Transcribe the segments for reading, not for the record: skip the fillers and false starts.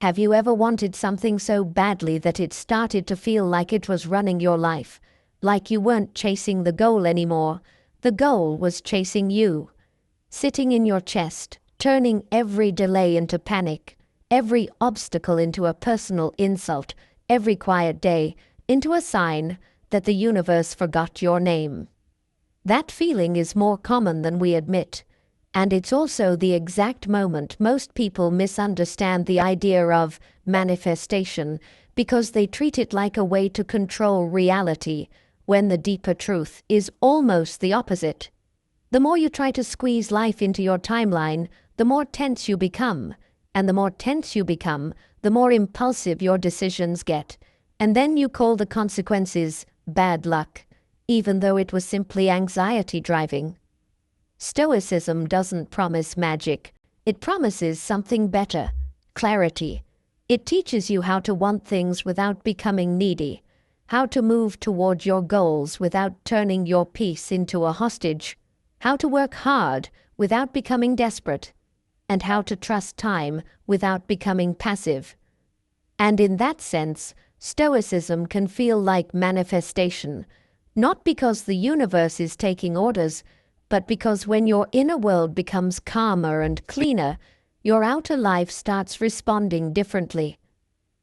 Have you ever wanted something so badly that it started to feel like it was running your life? Like you weren't chasing the goal anymore. The goal was chasing you. Sitting in your chest, turning every delay into panic, every obstacle into a personal insult, every quiet day into a sign that the universe forgot your name. That feeling is more common than we admit. And it's also the exact moment most people misunderstand the idea of manifestation because they treat it like a way to control reality, when the deeper truth is almost the opposite. The more you try to squeeze life into your timeline, the more tense you become. And the more tense you become, the more impulsive your decisions get. And then you call the consequences bad luck, even though it was simply anxiety driving. Stoicism doesn't promise magic. It promises something better: clarity. It teaches you how to want things without becoming needy, how to move toward your goals without turning your peace into a hostage, how to work hard without becoming desperate, and how to trust time without becoming passive. And in that sense, Stoicism can feel like manifestation, not because the universe is taking orders, but because when your inner world becomes calmer and cleaner, your outer life starts responding differently.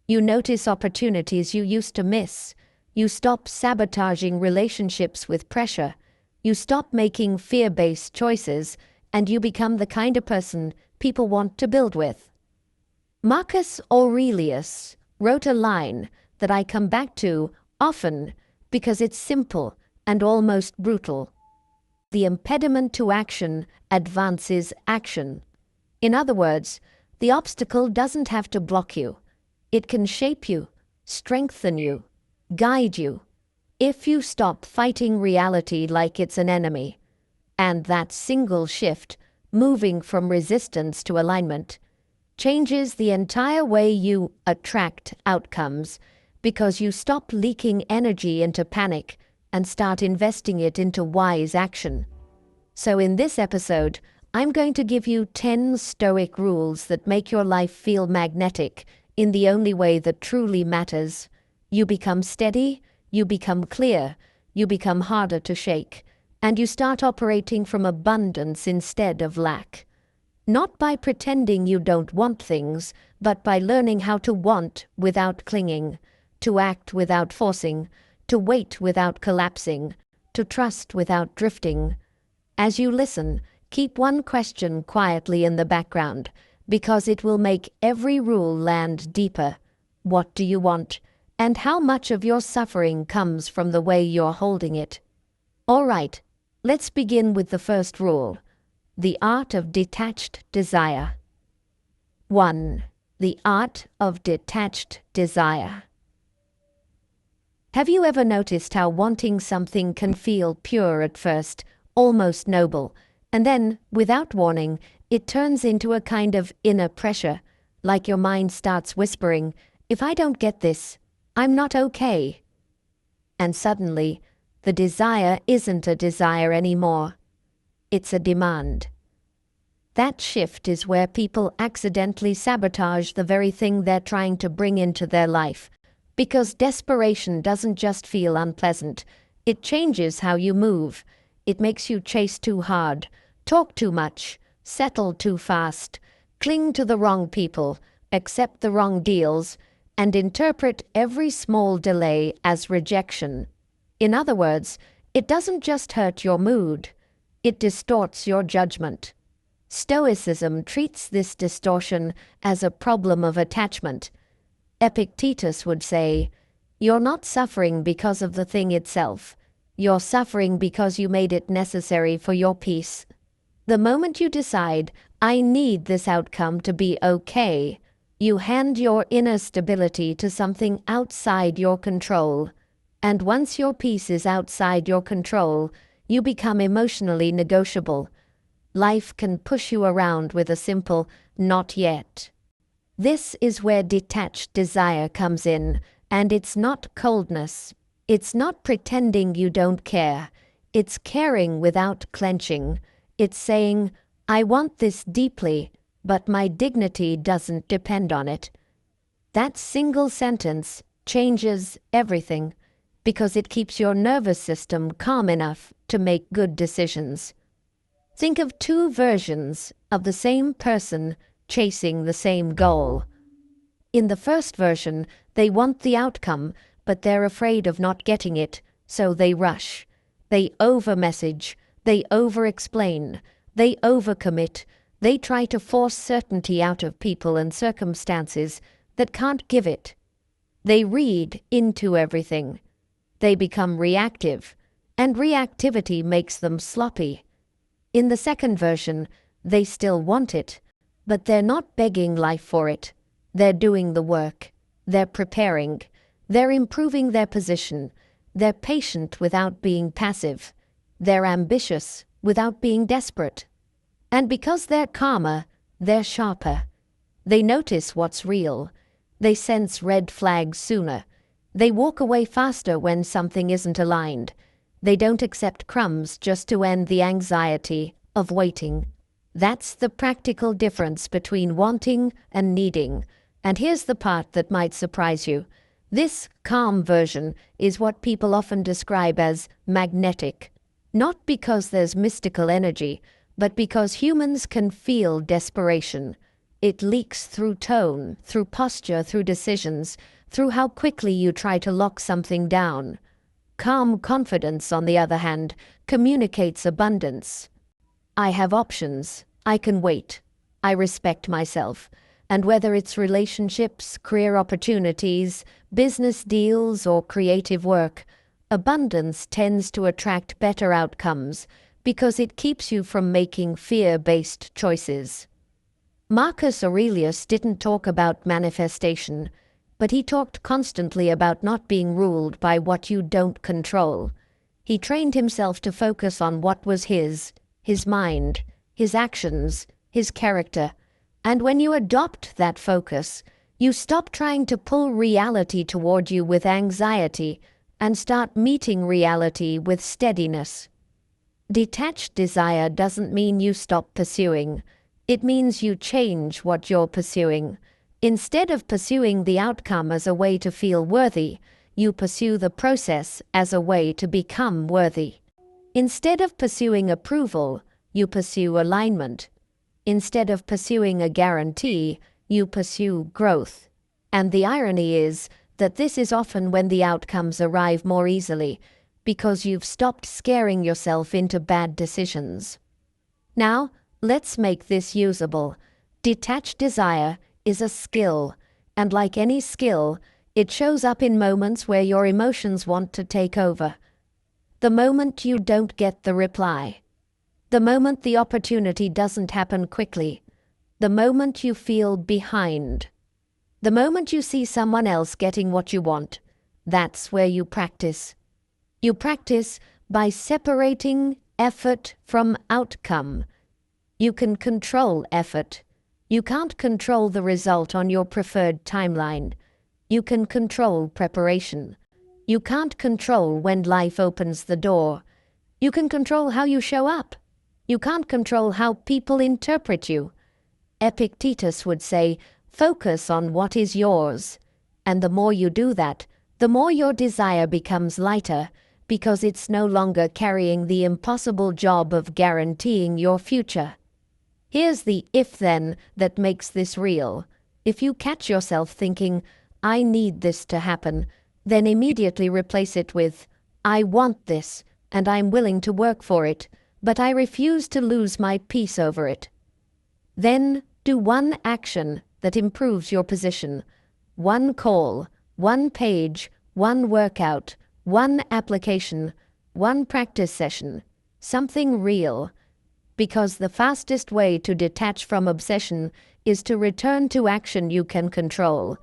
You notice opportunities you used to miss. You stop sabotaging relationships with pressure. You stop making fear-based choices, and you become the kind of person people want to build with. Marcus Aurelius wrote a line that I come back to often because it's simple and almost brutal. The impediment to action advances action. In other words, the obstacle doesn't have to block you. It can shape you, strengthen you, guide you, if you stop fighting reality like it's an enemy. And that single shift, moving from resistance to alignment, changes the entire way you attract outcomes, because you stop leaking energy into panic and start investing it into wise action. So in this episode, I'm going to give you 10 Stoic rules that make your life feel magnetic in the only way that truly matters. You become steady, you become clear, you become harder to shake, and you start operating from abundance instead of lack. Not by pretending you don't want things, but by learning how to want without clinging, to act without forcing, to wait without collapsing, to trust without drifting. As you listen, keep one question quietly in the background, because it will make every rule land deeper. What do you want? And how much of your suffering comes from the way you're holding it? All right, let's begin with the first rule: the art of detached desire. 1. The art of detached desire. Have you ever noticed how wanting something can feel pure at first, almost noble, and then, without warning, it turns into a kind of inner pressure, like your mind starts whispering, "If I don't get this, I'm not okay." And suddenly, the desire isn't a desire anymore. It's a demand. That shift is where people accidentally sabotage the very thing they're trying to bring into their life. Because desperation doesn't just feel unpleasant, it changes how you move. It makes you chase too hard, talk too much, settle too fast, cling to the wrong people, accept the wrong deals, and interpret every small delay as rejection. In other words, it doesn't just hurt your mood, it distorts your judgment. Stoicism treats this distortion as a problem of attachment. Epictetus would say, "You're not suffering because of the thing itself. You're suffering because you made it necessary for your peace." The moment you decide, "I need this outcome to be okay," you hand your inner stability to something outside your control. And once your peace is outside your control, you become emotionally negotiable. Life can push you around with a simple "not yet." This is where detached desire comes in, and it's not coldness. It's not pretending you don't care. It's caring without clenching. It's saying, "I want this deeply, but my dignity doesn't depend on it." That single sentence changes everything because it keeps your nervous system calm enough to make good decisions. Think of two versions of the same person chasing the same goal. In the first version, they want the outcome, but they're afraid of not getting it, so they rush. They over-message, they over-explain, they overcommit, they try to force certainty out of people and circumstances that can't give it. They read into everything. They become reactive, and reactivity makes them sloppy. In the second version, they still want it, but they're not begging life for it. They're doing the work. They're preparing. They're improving their position. They're patient without being passive. They're ambitious without being desperate. And because they're calmer, they're sharper. They notice what's real. They sense red flags sooner. They walk away faster when something isn't aligned. They don't accept crumbs just to end the anxiety of waiting. That's the practical difference between wanting and needing. And here's the part that might surprise you. This calm version is what people often describe as magnetic. Not because there's mystical energy, but because humans can feel desperation. It leaks through tone, through posture, through decisions, through how quickly you try to lock something down. Calm confidence, on the other hand, communicates abundance. I have options. I can wait. I respect myself. And whether it's relationships, career opportunities, business deals, or creative work, abundance tends to attract better outcomes because it keeps you from making fear-based choices. Marcus Aurelius didn't talk about manifestation, but he talked constantly about not being ruled by what you don't control. He trained himself to focus on what was his mind, his actions, his character. And when you adopt that focus, you stop trying to pull reality toward you with anxiety and start meeting reality with steadiness. Detached desire doesn't mean you stop pursuing. It means you change what you're pursuing. Instead of pursuing the outcome as a way to feel worthy, you pursue the process as a way to become worthy. Instead of pursuing approval, you pursue alignment. Instead of pursuing a guarantee, you pursue growth. And the irony is that this is often when the outcomes arrive more easily, because you've stopped scaring yourself into bad decisions. Now, let's make this usable. Detached desire is a skill, and like any skill, it shows up in moments where your emotions want to take over. The moment you don't get the reply. The moment the opportunity doesn't happen quickly. The moment you feel behind. The moment you see someone else getting what you want. That's where you practice. You practice by separating effort from outcome. You can control effort. You can't control the result on your preferred timeline. You can control preparation. You can't control when life opens the door. You can control how you show up. You can't control how people interpret you. Epictetus would say, focus on what is yours. And the more you do that, the more your desire becomes lighter, because it's no longer carrying the impossible job of guaranteeing your future. Here's the if-then that makes this real. If you catch yourself thinking, I need this to happen, then immediately replace it with, I want this, and I'm willing to work for it, but I refuse to lose my peace over it. Then do one action that improves your position. One call, one page, one workout, one application, one practice session. Something real. Because the fastest way to detach from obsession is to return to action you can control,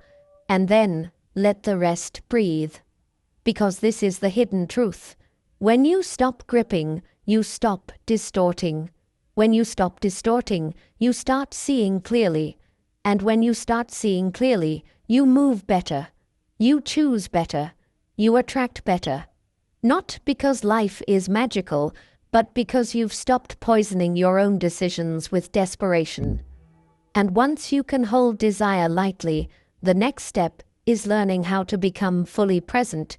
and then let the rest breathe. Because this is the hidden truth. When you stop gripping, you stop distorting. When you stop distorting, you start seeing clearly. And when you start seeing clearly, you move better. You choose better. You attract better. Not because life is magical, but because you've stopped poisoning your own decisions with desperation. And once you can hold desire lightly, The next step is learning how to become fully present,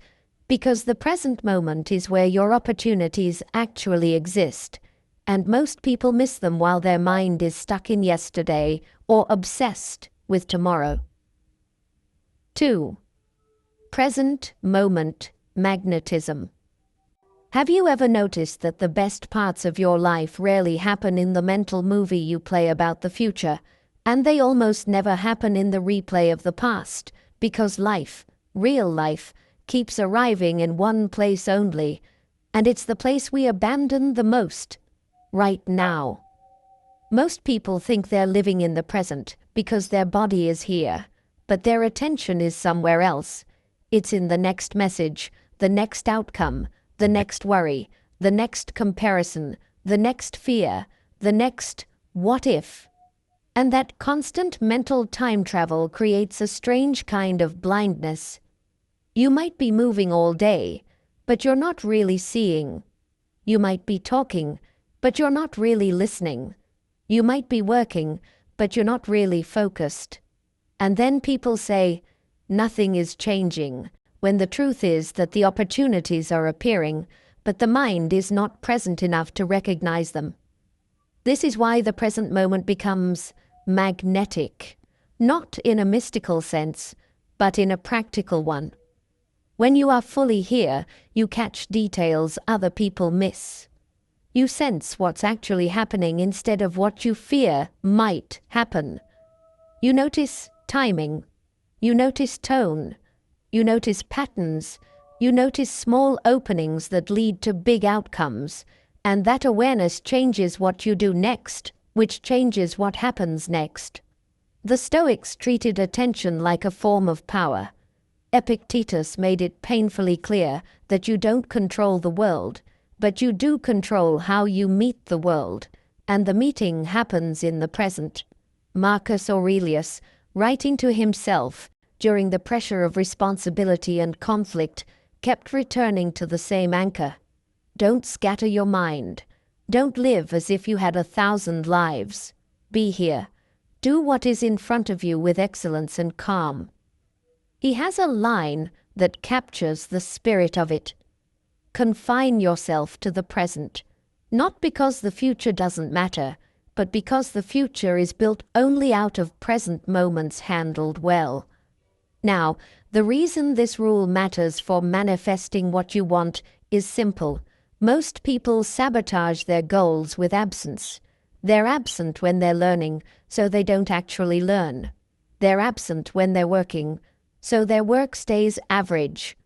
because the present moment is where your opportunities actually exist, and most people miss them while their mind is stuck in yesterday or obsessed with tomorrow. 2. Present moment magnetism. Have you ever noticed that the best parts of your life rarely happen in the mental movie you play about the future, and they almost never happen in the replay of the past, because life, real life, keeps arriving in one place only, and it's the place we abandon the most, right now. Most people think they're living in the present because their body is here, but their attention is somewhere else. It's in the next message, the next outcome, the next worry, the next comparison, the next fear, the next what if. And that constant mental time travel creates a strange kind of blindness. You might be moving all day, but you're not really seeing. You might be talking, but you're not really listening. You might be working, but you're not really focused. And then people say, nothing is changing, when the truth is that the opportunities are appearing, but the mind is not present enough to recognize them. This is why the present moment becomes magnetic, not in a mystical sense, but in a practical one. When you are fully here, you catch details other people miss. You sense what's actually happening instead of what you fear might happen. You notice timing. You notice tone. You notice patterns. You notice small openings that lead to big outcomes. And that awareness changes what you do next, which changes what happens next. The Stoics treated attention like a form of power. Epictetus made it painfully clear that you don't control the world, but you do control how you meet the world, and the meeting happens in the present. Marcus Aurelius, writing to himself during the pressure of responsibility and conflict, kept returning to the same anchor. Don't scatter your mind. Don't live as if you had 1,000 lives. Be here. Do what is in front of you with excellence and calm. He has a line that captures the spirit of it. Confine yourself to the present, not because the future doesn't matter, but because the future is built only out of present moments handled well. Now, the reason this rule matters for manifesting what you want is simple. Most people sabotage their goals with absence. They're absent when they're learning, so they don't actually learn. They're absent when they're working, so their work stays average.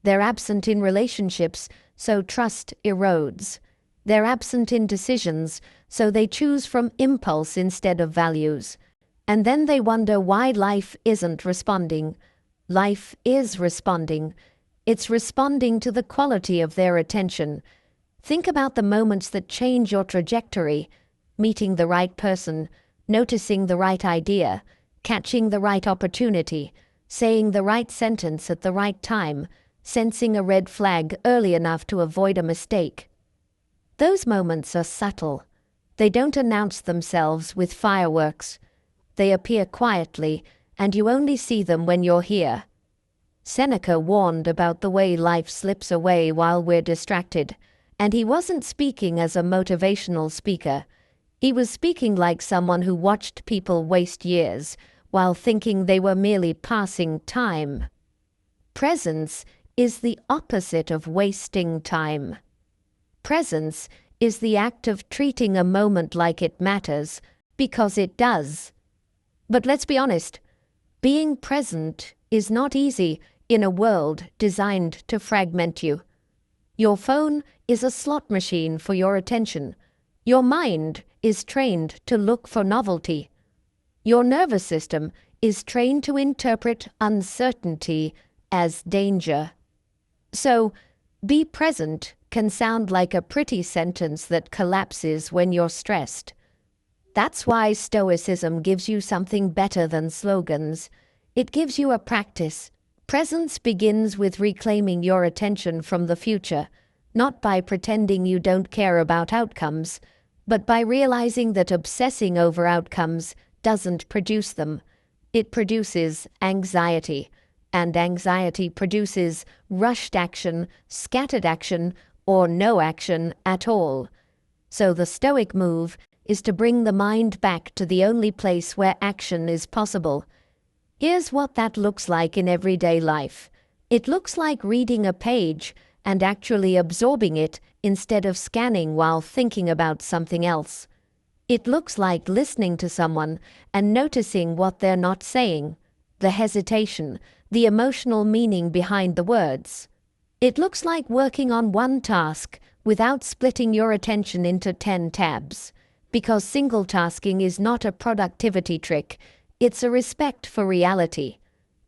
They're absent in relationships, so trust erodes. They're absent in decisions, so they choose from impulse instead of values. And then they wonder why life isn't responding. Life is responding. It's responding to the quality of their attention. Think about the moments that change your trajectory: meeting the right person, noticing the right idea, catching the right opportunity, saying the right sentence at the right time, sensing a red flag early enough to avoid a mistake. Those moments are subtle. They don't announce themselves with fireworks. They appear quietly, and you only see them when you're here. Seneca warned about the way life slips away while we're distracted, and he wasn't speaking as a motivational speaker. He was speaking like someone who watched people waste years while thinking they were merely passing time. Presence is the opposite of wasting time. Presence is the act of treating a moment like it matters, because it does. But let's be honest, being present is not easy in a world designed to fragment you. Your phone is a slot machine for your attention. Your mind is trained to look for novelty. Your nervous system is trained to interpret uncertainty as danger. So, be present can sound like a pretty sentence that collapses when you're stressed. That's why Stoicism gives you something better than slogans. It gives you a practice. Presence begins with reclaiming your attention from the future, not by pretending you don't care about outcomes, but by realizing that obsessing over outcomes doesn't produce them. it produces anxiety, and anxiety produces rushed action, scattered action, or no action at all. So the Stoic move is to bring the mind back to the only place where action is possible. Here's what that looks like in everyday life. It looks like reading a page and actually absorbing it instead of scanning while thinking about something else. It looks like listening to someone and noticing what they're not saying, the hesitation, the emotional meaning behind the words. It looks like working on one task without splitting your attention into 10 tabs, because single tasking is not a productivity trick, it's a respect for reality.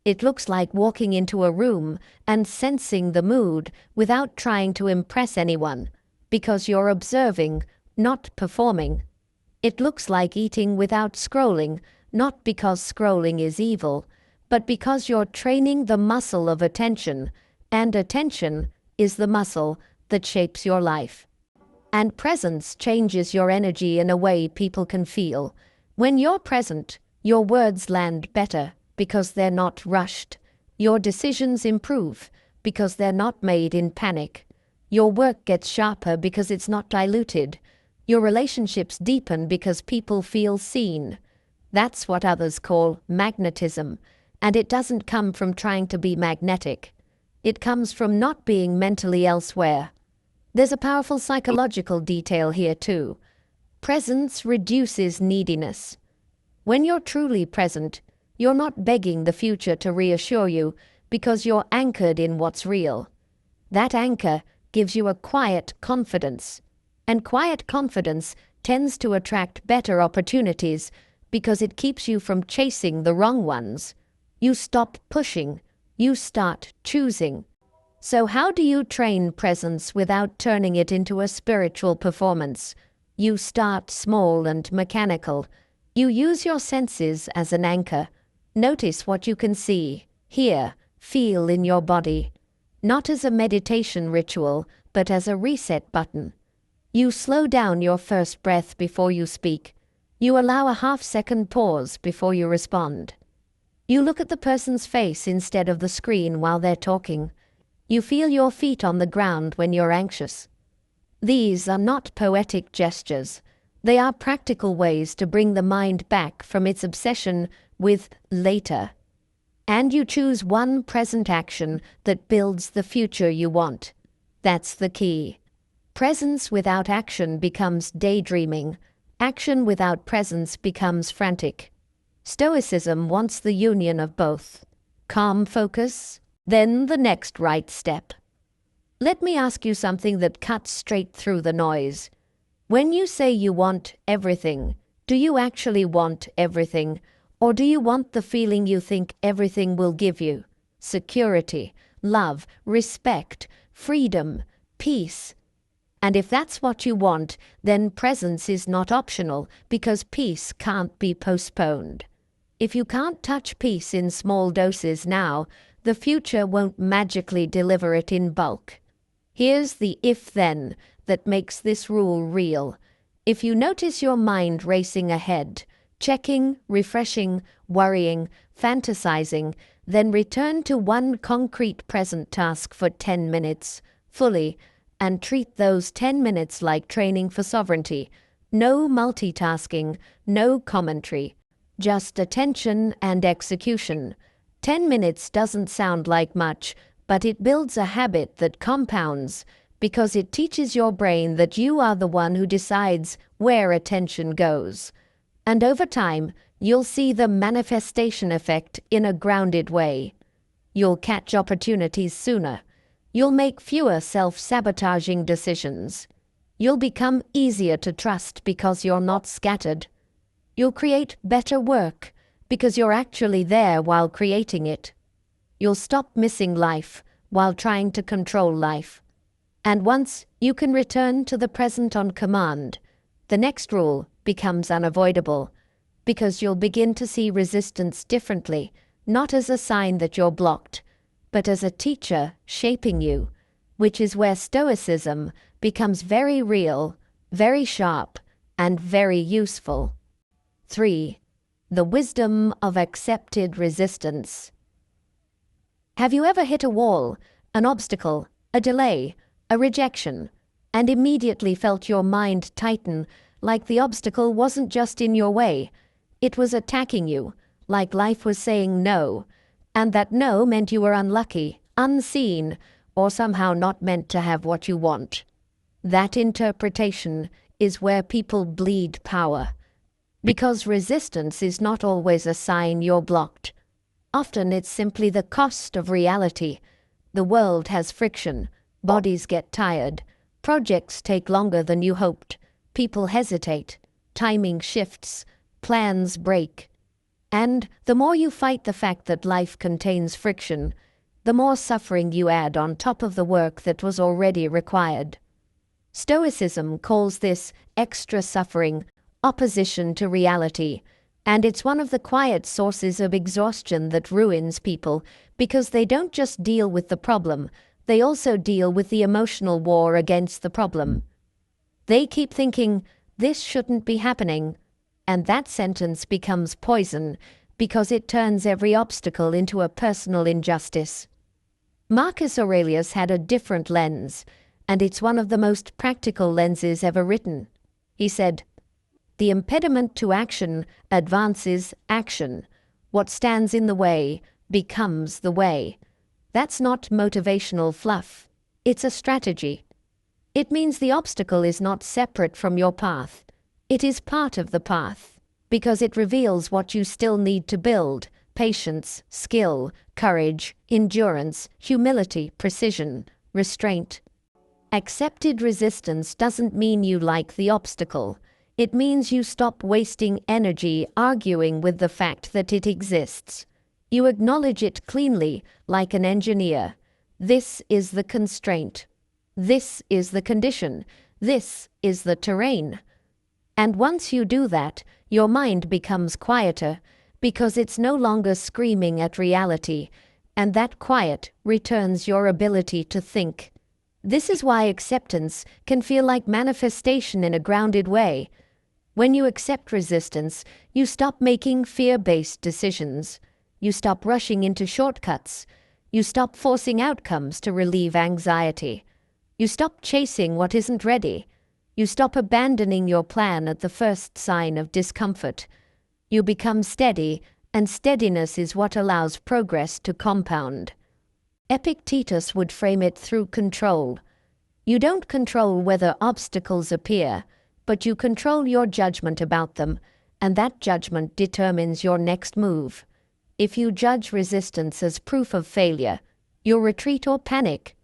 It looks like walking into a room and sensing the mood without trying to impress anyone, because you're observing, not performing. It looks like eating without scrolling, not because scrolling is evil, but because you're training the muscle of attention, and attention is the muscle that shapes your life. And presence changes your energy in a way people can feel. When you're present, your words land better because they're not rushed. Your decisions improve because they're not made in panic. Your work gets sharper because it's not diluted. Your relationships deepen because people feel seen. That's what others call magnetism, and it doesn't come from trying to be magnetic. It comes from not being mentally elsewhere. There's a powerful psychological detail here too. Presence reduces neediness. When you're truly present, you're not begging the future to reassure you because you're anchored in what's real. That anchor gives you a quiet confidence, and quiet confidence tends to attract better opportunities because it keeps you from chasing the wrong ones. You stop pushing, you start choosing. So how do you train presence without turning it into a spiritual performance? You start small and mechanical. You use your senses as an anchor. Notice what you can see, hear, feel in your body. Not as a meditation ritual, but as a reset button. You slow down your first breath before you speak. You allow a half-second pause before you respond. You look at the person's face instead of the screen while they're talking. You feel your feet on the ground when you're anxious. These are not poetic gestures. They are practical ways to bring the mind back from its obsession with later. And you choose one present action that builds the future you want. That's the key. Presence without action becomes daydreaming. Action without presence becomes frantic. Stoicism wants the union of both. Calm focus, then the next right step. Let me ask you something that cuts straight through the noise. When you say you want everything, do you actually want everything, or do you want the feeling you think everything will give you? Security, love, respect, freedom, peace. And if that's what you want, then presence is not optional because peace can't be postponed. If you can't touch peace in small doses now, the future won't magically deliver it in bulk. Here's the if-then that makes this rule real. If you notice your mind racing ahead, checking, refreshing, worrying, fantasizing, then return to one concrete present task for 10 minutes, fully, and treat those 10 minutes like training for sovereignty. No multitasking, no commentary, just attention and execution. 10 minutes doesn't sound like much, but it builds a habit that compounds because it teaches your brain that you are the one who decides where attention goes. And over time, you'll see the manifestation effect in a grounded way. You'll catch opportunities sooner. You'll make fewer self-sabotaging decisions. You'll become easier to trust because you're not scattered. You'll create better work because you're actually there while creating it. You'll stop missing life while trying to control life. And once you can return to the present on command, the next rule becomes unavoidable because you'll begin to see resistance differently, not as a sign that you're blocked, but as a teacher shaping you, which is where Stoicism becomes very real, very sharp, and very useful. 3. The wisdom of accepted resistance. Have you ever hit a wall, an obstacle, a delay, a rejection, and immediately felt your mind tighten, like the obstacle wasn't just in your way, it was attacking you, like life was saying no, and that no meant you were unlucky, unseen, or somehow not meant to have what you want? That interpretation is where people bleed power. Because resistance is not always a sign you're blocked. Often it's simply the cost of reality. The world has friction, bodies get tired, projects take longer than you hoped, people hesitate, timing shifts, plans break. And the more you fight the fact that life contains friction, the more suffering you add on top of the work that was already required. Stoicism calls this extra suffering opposition to reality, and it's one of the quiet sources of exhaustion that ruins people, because they don't just deal with the problem, they also deal with the emotional war against the problem. They keep thinking, this shouldn't be happening, and that sentence becomes poison because it turns every obstacle into a personal injustice. Marcus Aurelius had a different lens, and it's one of the most practical lenses ever written. He said, "The impediment to action advances action. What stands in the way becomes the way." That's not motivational fluff. It's a strategy. It means the obstacle is not separate from your path. It is part of the path, because it reveals what you still need to build: patience, skill, courage, endurance, humility, precision, restraint. Accepted resistance doesn't mean you like the obstacle. It means you stop wasting energy arguing with the fact that it exists. You acknowledge it cleanly, like an engineer. This is the constraint. This is the condition. This is the terrain. And once you do that, your mind becomes quieter, because it's no longer screaming at reality, and that quiet returns your ability to think. This is why acceptance can feel like manifestation in a grounded way. When you accept resistance, you stop making fear-based decisions. You stop rushing into shortcuts. You stop forcing outcomes to relieve anxiety. You stop chasing what isn't ready. You stop abandoning your plan at the first sign of discomfort. You become steady, and steadiness is what allows progress to compound. Epictetus would frame it through control. You don't control whether obstacles appear, but you control your judgment about them, and that judgment determines your next move. If you judge resistance as proof of failure, you'll retreat or panic.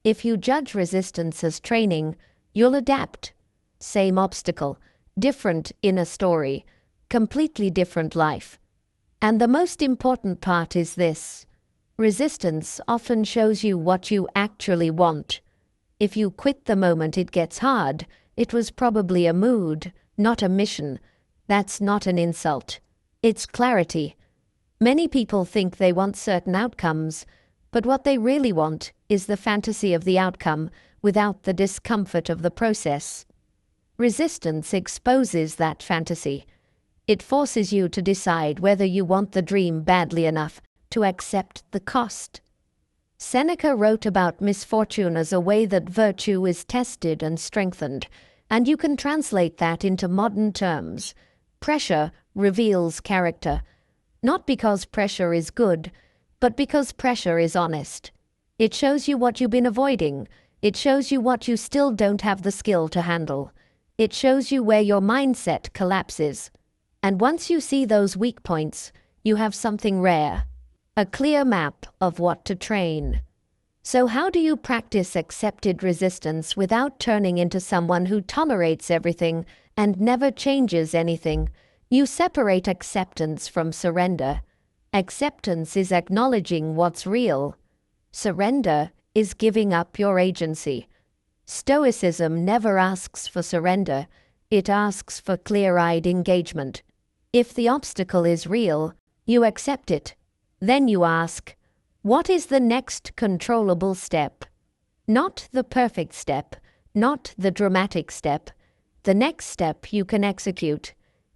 If you judge resistance as training, you'll adapt. Same obstacle, different inner story, completely different life. And the most important part is this: resistance often shows you what you actually want. If you quit the moment it gets hard, it was probably a mood, not a mission. That's not an insult. It's clarity. Many people think they want certain outcomes, but what they really want is the fantasy of the outcome without the discomfort of the process. Resistance exposes that fantasy. It forces you to decide whether you want the dream badly enough to accept the cost. Seneca wrote about misfortune as a way that virtue is tested and strengthened, and you can translate that into modern terms. Pressure reveals character, not because pressure is good, but because pressure is honest. It shows you what you've been avoiding. It shows you what you still don't have the skill to handle. It shows you where your mindset collapses. And once you see those weak points, you have something rare, a clear map of what to train. So how do you practice accepted resistance without turning into someone who tolerates everything and never changes anything? You separate acceptance from surrender. Acceptance is acknowledging what's real. Surrender is giving up your agency. Stoicism never asks for surrender. It asks for clear-eyed engagement. If the obstacle is real, you accept it. Then you ask, what is the next controllable step? Not the perfect step, not the dramatic step. The next step you can execute.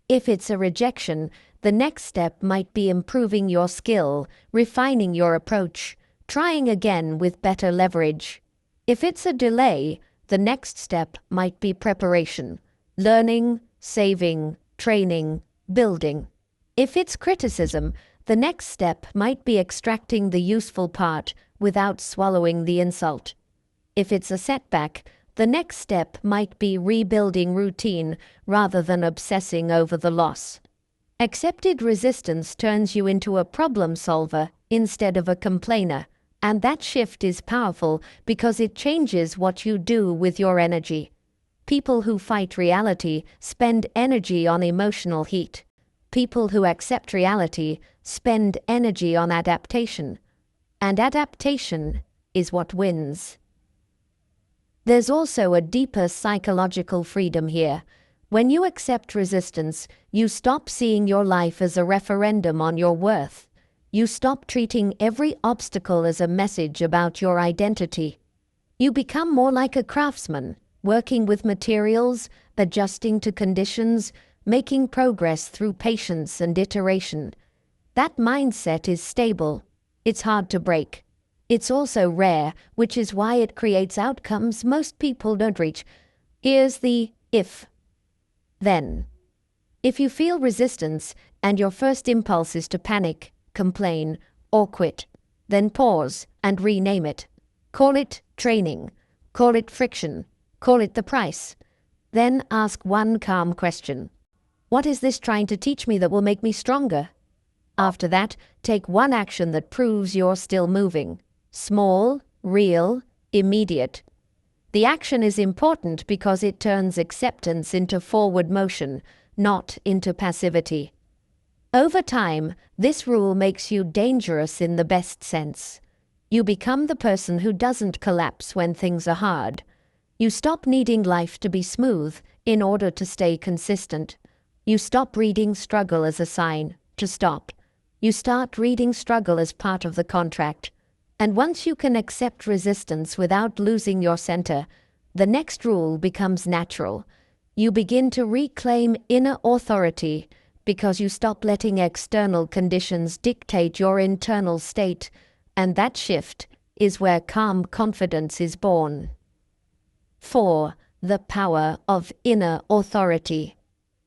If it's a rejection, the next step might be improving your skill, refining your approach, trying again with better leverage. If it's a delay, the next step might be preparation, learning, saving, training, building. If it's criticism, the next step might be extracting the useful part without swallowing the insult. If it's a setback, the next step might be rebuilding routine rather than obsessing over the loss. Accepted resistance turns you into a problem solver instead of a complainer, and that shift is powerful because it changes what you do with your energy. People who fight reality spend energy on emotional heat. People who accept reality spend energy on adaptation. And adaptation is what wins. There's also a deeper psychological freedom here. When you accept resistance, you stop seeing your life as a referendum on your worth. You stop treating every obstacle as a message about your identity. You become more like a craftsman, working with materials, adjusting to conditions, making progress through patience and iteration. That mindset is stable. It's hard to break. It's also rare, which is why it creates outcomes most people don't reach. Here's the if. Then. If you feel resistance and your first impulse is to panic, complain, or quit, then pause and rename it. Call it training. Call it friction. Call it the price. Then ask one calm question. What is this trying to teach me that will make me stronger? After that, take one action that proves you're still moving. Small, real, immediate. The action is important because it turns acceptance into forward motion, not into passivity. Over time, this rule makes you dangerous in the best sense. You become the person who doesn't collapse when things are hard. You stop needing life to be smooth in order to stay consistent. You stop reading struggle as a sign to stop. You start reading struggle as part of the contract. And once you can accept resistance without losing your center, the next rule becomes natural. You begin to reclaim inner authority because you stop letting external conditions dictate your internal state, and that shift is where calm confidence is born. 4. The power of inner authority.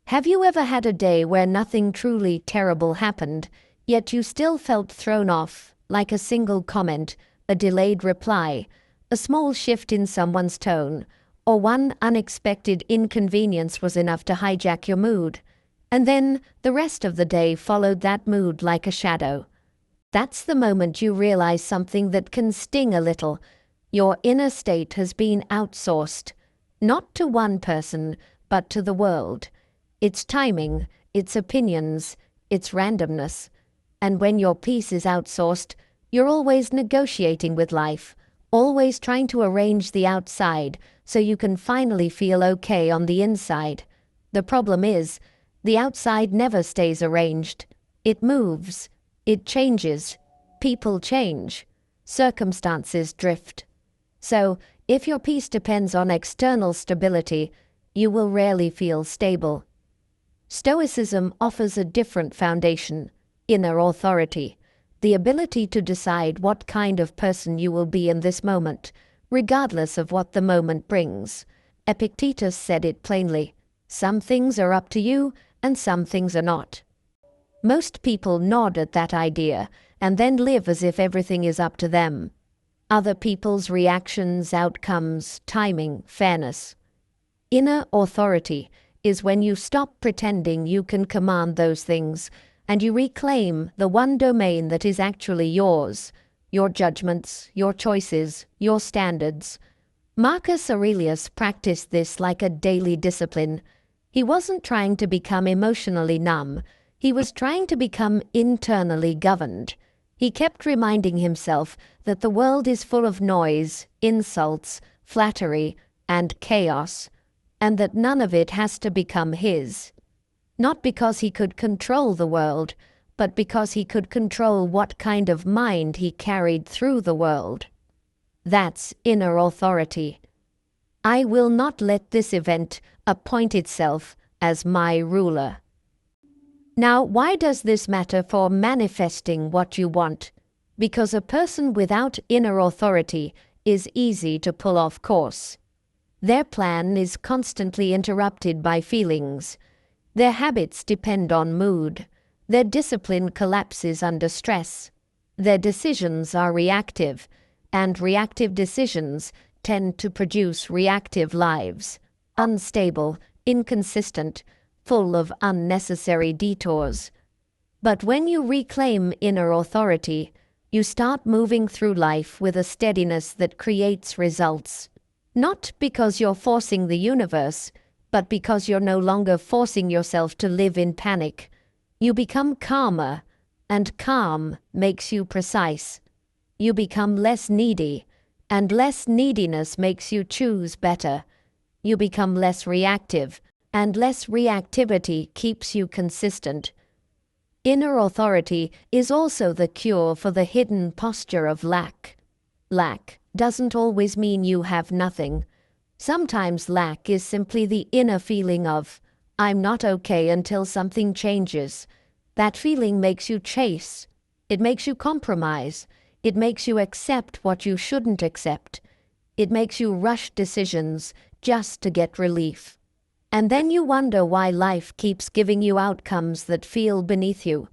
Have you ever had a day where nothing truly terrible happened, yet you still felt thrown off, like a single comment, a delayed reply, a small shift in someone's tone, or one unexpected inconvenience was enough to hijack your mood, and then the rest of the day followed that mood like a shadow? That's the moment you realize something that can sting a little. Your inner state has been outsourced, not to one person, but to the world. Its timing, its opinions, its randomness. And when your peace is outsourced, you're always negotiating with life, always trying to arrange the outside so you can finally feel okay on the inside. The problem is, the outside never stays arranged. It moves. It changes. People change. Circumstances drift. So, if your peace depends on external stability, you will rarely feel stable. Stoicism offers a different foundation. Inner authority, the ability to decide what kind of person you will be in this moment, regardless of what the moment brings. Epictetus said it plainly, some things are up to you and some things are not. Most people nod at that idea and then live as if everything is up to them. Other people's reactions, outcomes, timing, fairness. Inner authority is when you stop pretending you can command those things and you reclaim the one domain that is actually yours, your judgments, your choices, your standards. Marcus Aurelius practiced this like a daily discipline. He wasn't trying to become emotionally numb. He was trying to become internally governed. He kept reminding himself that the world is full of noise, insults, flattery, and chaos, and that none of it has to become his. Not because he could control the world, but because he could control what kind of mind he carried through the world. That's inner authority. I will not let this event appoint itself as my ruler. Now, why does this matter for manifesting what you want? Because a person without inner authority is easy to pull off course. Their plan is constantly interrupted by feelings. Their habits depend on mood. Their discipline collapses under stress. Their decisions are reactive, and reactive decisions tend to produce reactive lives, unstable, inconsistent, full of unnecessary detours. But when you reclaim inner authority, you start moving through life with a steadiness that creates results. Not because you're forcing the universe, but because you're no longer forcing yourself to live in panic. You become calmer, and calm makes you precise. You become less needy, and less neediness makes you choose better. You become less reactive, and less reactivity keeps you consistent. Inner authority is also the cure for the hidden posture of lack. Lack doesn't always mean you have nothing. Sometimes lack is simply the inner feeling of, I'm not okay until something changes. That feeling makes you chase. It makes you compromise. It makes you accept what you shouldn't accept. It makes you rush decisions just to get relief. And then you wonder why life keeps giving you outcomes that feel beneath you.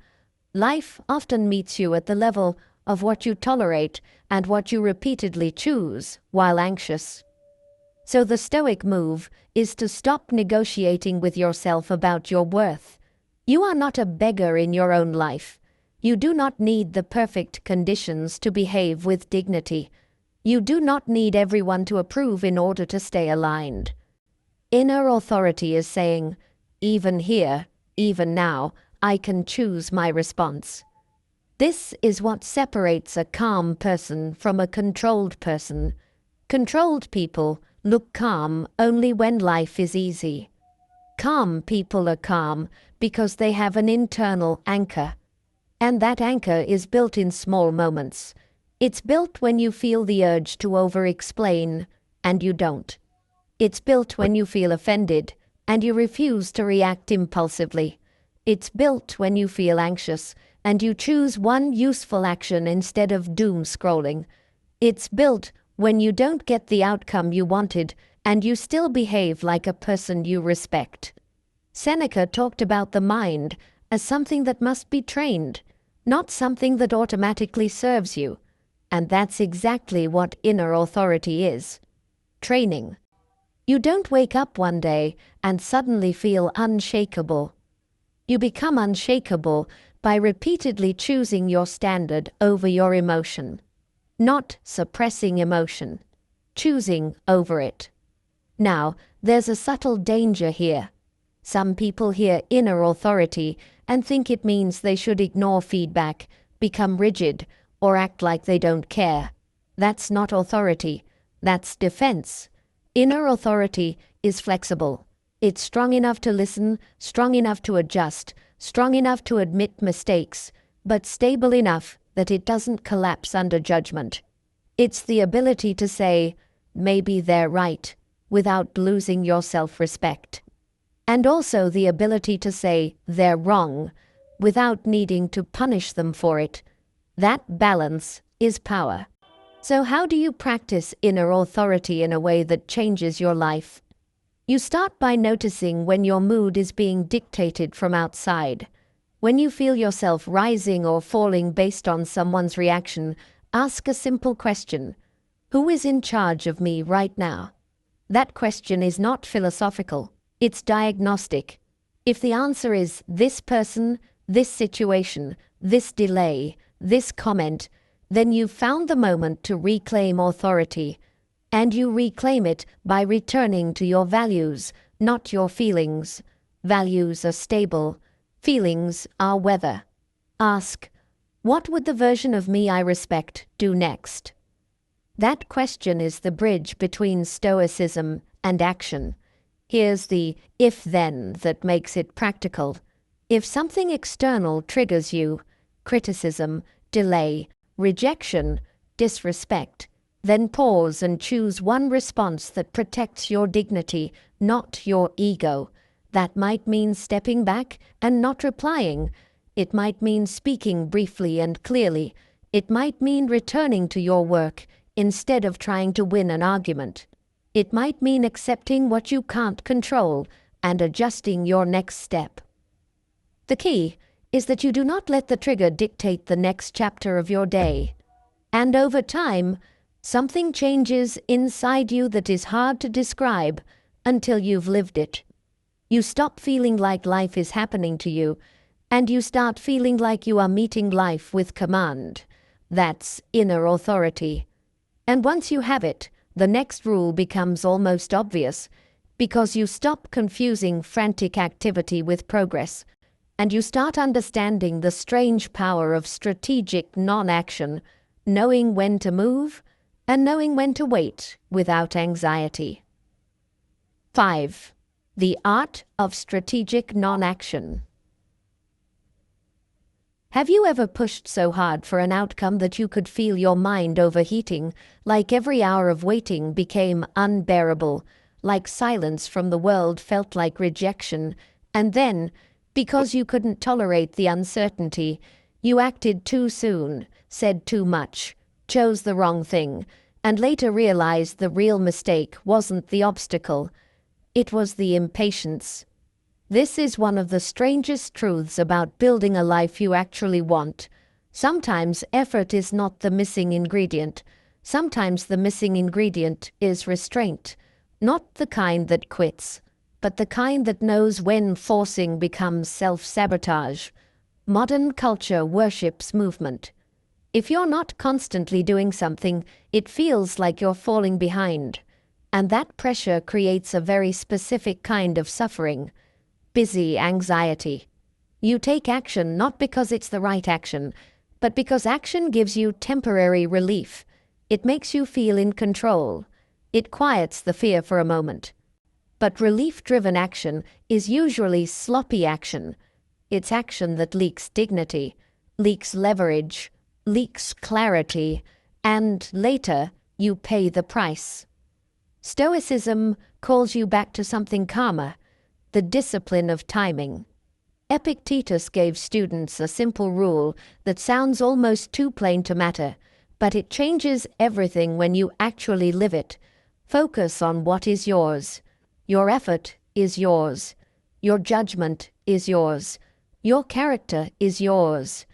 Life often meets you at the level of what you tolerate and what you repeatedly choose while anxious. So the Stoic move is to stop negotiating with yourself about your worth. You are not a beggar in your own life. You do not need the perfect conditions to behave with dignity. You do not need everyone to approve in order to stay aligned. Inner authority is saying, even here, even now, I can choose my response. This is what separates a calm person from a controlled person. Controlled people look calm only when life is easy. Calm people are calm because they have an internal anchor. And that anchor is built in small moments. It's built when you feel the urge to over-explain, and you don't. It's built when you feel offended, and you refuse to react impulsively. It's built when you feel anxious, and you choose one useful action instead of doom scrolling. It's built when you don't get the outcome you wanted, and you still behave like a person you respect. Seneca talked about the mind as something that must be trained, not something that automatically serves you. And that's exactly what inner authority is. Training. You don't wake up one day and suddenly feel unshakable. You become unshakable by repeatedly choosing your standard over your emotion. Not suppressing emotion, choosing over it. Now, there's a subtle danger here. Some people hear inner authority and think it means they should ignore feedback, become rigid, or act like they don't care. That's not authority. That's defense. Inner authority is flexible. It's strong enough to listen, strong enough to adjust, strong enough to admit mistakes, but stable enough that it doesn't collapse under judgment. It's the ability to say, maybe they're right, without losing your self-respect. And also the ability to say they're wrong, without needing to punish them for it. That balance is power. So how do you practice inner authority in a way that changes your life? You start by noticing when your mood is being dictated from outside. When you feel yourself rising or falling based on someone's reaction, ask a simple question. Who is in charge of me right now? That question is not philosophical. It's diagnostic. If the answer is this person, this situation, this delay, this comment, then you've found the moment to reclaim authority. And you reclaim it by returning to your values, not your feelings. Values are stable. Feelings are weather. Ask, what would the version of me I respect do next? That question is the bridge between Stoicism and action. Here's the if-then that makes it practical. If something external triggers you, criticism, delay, rejection, disrespect, then pause and choose one response that protects your dignity, not your ego. That might mean stepping back and not replying. It might mean speaking briefly and clearly. It might mean returning to your work instead of trying to win an argument. It might mean accepting what you can't control and adjusting your next step. The key is that you do not let the trigger dictate the next chapter of your day. And over time, something changes inside you that is hard to describe until you've lived it. You stop feeling like life is happening to you, and you start feeling like you are meeting life with command. That's inner authority. And once you have it, the next rule becomes almost obvious, because you stop confusing frantic activity with progress, and you start understanding the strange power of strategic non-action, knowing when to move and knowing when to wait without anxiety. 5. The art of strategic non-action. Have you ever pushed so hard for an outcome that you could feel your mind overheating, like every hour of waiting became unbearable, like silence from the world felt like rejection, and then, because you couldn't tolerate the uncertainty, you acted too soon, said too much, chose the wrong thing, and later realized the real mistake wasn't the obstacle, it was the impatience. This is one of the strangest truths about building a life you actually want. Sometimes effort is not the missing ingredient. Sometimes the missing ingredient is restraint, not the kind that quits, but the kind that knows when forcing becomes self-sabotage. Modern culture worships movement. If you're not constantly doing something, it feels like you're falling behind. And that pressure creates a very specific kind of suffering. Busy anxiety. You take action not because it's the right action, but because action gives you temporary relief. It makes you feel in control. It quiets the fear for a moment. But relief-driven action is usually sloppy action. It's action that leaks dignity, leaks leverage, leaks clarity, and later you pay the price. Stoicism calls you back to something calmer, the discipline of timing. Epictetus gave students a simple rule that sounds almost too plain to matter, but it changes everything when you actually live it. Focus on what is yours. Your effort is yours. Your judgment is yours. Your character is yours.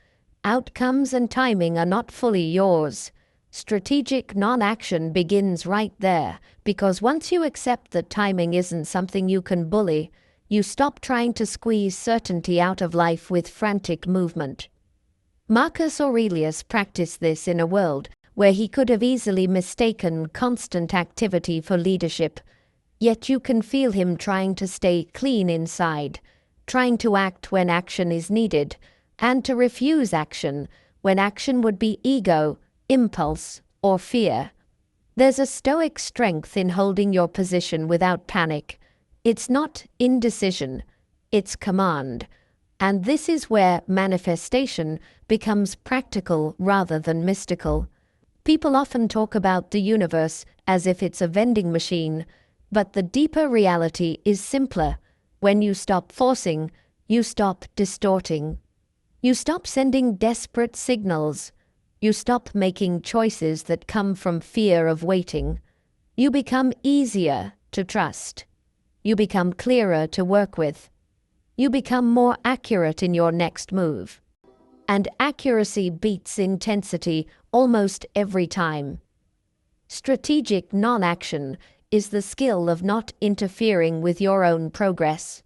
Outcomes and timing are not fully yours. Strategic non-action begins right there, because once you accept that timing isn't something you can bully, you stop trying to squeeze certainty out of life with frantic movement. Marcus Aurelius practiced this in a world where he could have easily mistaken constant activity for leadership, yet you can feel him trying to stay clean inside, trying to act when action is needed, and to refuse action when action would be ego, impulse, or fear. There's a stoic strength in holding your position without panic. It's not indecision, it's command. And this is where manifestation becomes practical rather than mystical. People often talk about the universe as if it's a vending machine, but the deeper reality is simpler. When you stop forcing, you stop distorting. You stop sending desperate signals. You stop making choices that come from fear of waiting. You become easier to trust. You become clearer to work with. You become more accurate in your next move. And accuracy beats intensity almost every time. Strategic non-action is the skill of not interfering with your own progress.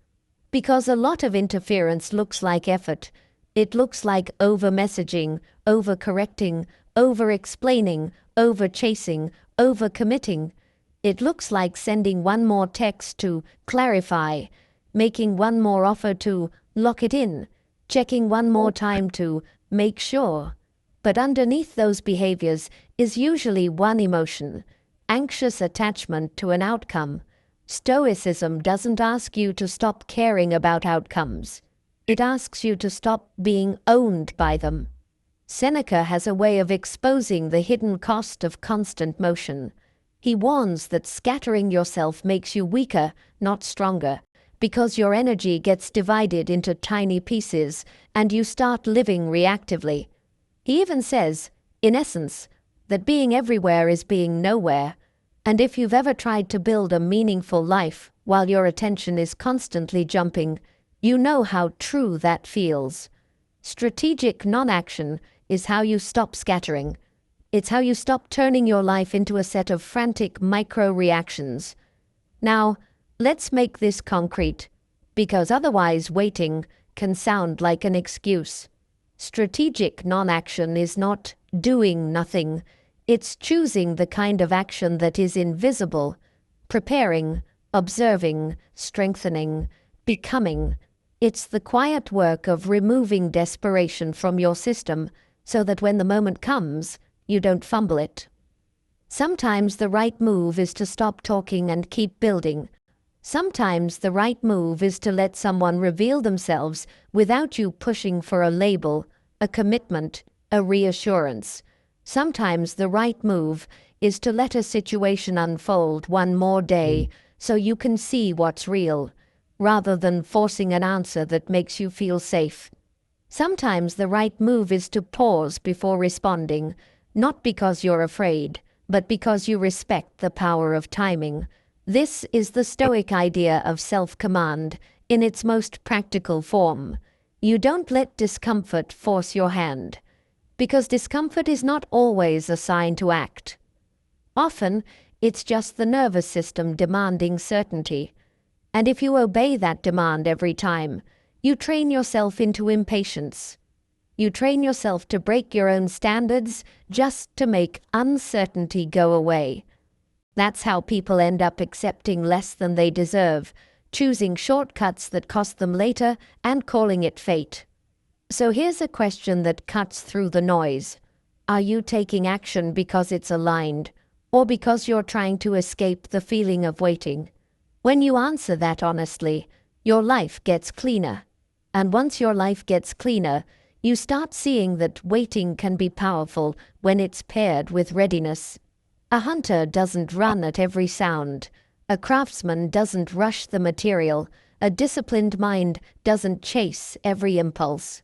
Because a lot of interference looks like effort. It looks like over-messaging, over-correcting, over-explaining, over-chasing, over-committing. It looks like sending one more text to clarify, making one more offer to lock it in, checking one more time to make sure. But underneath those behaviors is usually one emotion: anxious attachment to an outcome. Stoicism doesn't ask you to stop caring about outcomes. It asks you to stop being owned by them. Seneca has a way of exposing the hidden cost of constant motion. He warns that scattering yourself makes you weaker, not stronger, because your energy gets divided into tiny pieces and you start living reactively. He even says, in essence, that being everywhere is being nowhere, and if you've ever tried to build a meaningful life while your attention is constantly jumping, you know how true that feels. Strategic non-action is how you stop scattering. It's how you stop turning your life into a set of frantic micro-reactions. Now, let's make this concrete, because otherwise waiting can sound like an excuse. Strategic non-action is not doing nothing. It's choosing the kind of action that is invisible, preparing, observing, strengthening, becoming. It's the quiet work of removing desperation from your system so that when the moment comes, you don't fumble it. Sometimes the right move is to stop talking and keep building. Sometimes the right move is to let someone reveal themselves without you pushing for a label, a commitment, a reassurance. Sometimes the right move is to let a situation unfold one more day so you can see what's real, rather than forcing an answer that makes you feel safe. Sometimes the right move is to pause before responding, not because you're afraid, but because you respect the power of timing. This is the Stoic idea of self-command in its most practical form. You don't let discomfort force your hand, because discomfort is not always a sign to act. Often, it's just the nervous system demanding certainty. And if you obey that demand every time, you train yourself into impatience. You train yourself to break your own standards just to make uncertainty go away. That's how people end up accepting less than they deserve, choosing shortcuts that cost them later, and calling it fate. So here's a question that cuts through the noise. Are you taking action because it's aligned, or because you're trying to escape the feeling of waiting? When you answer that honestly, your life gets cleaner. And once your life gets cleaner, you start seeing that waiting can be powerful when it's paired with readiness. A hunter doesn't run at every sound. A craftsman doesn't rush the material. A disciplined mind doesn't chase every impulse.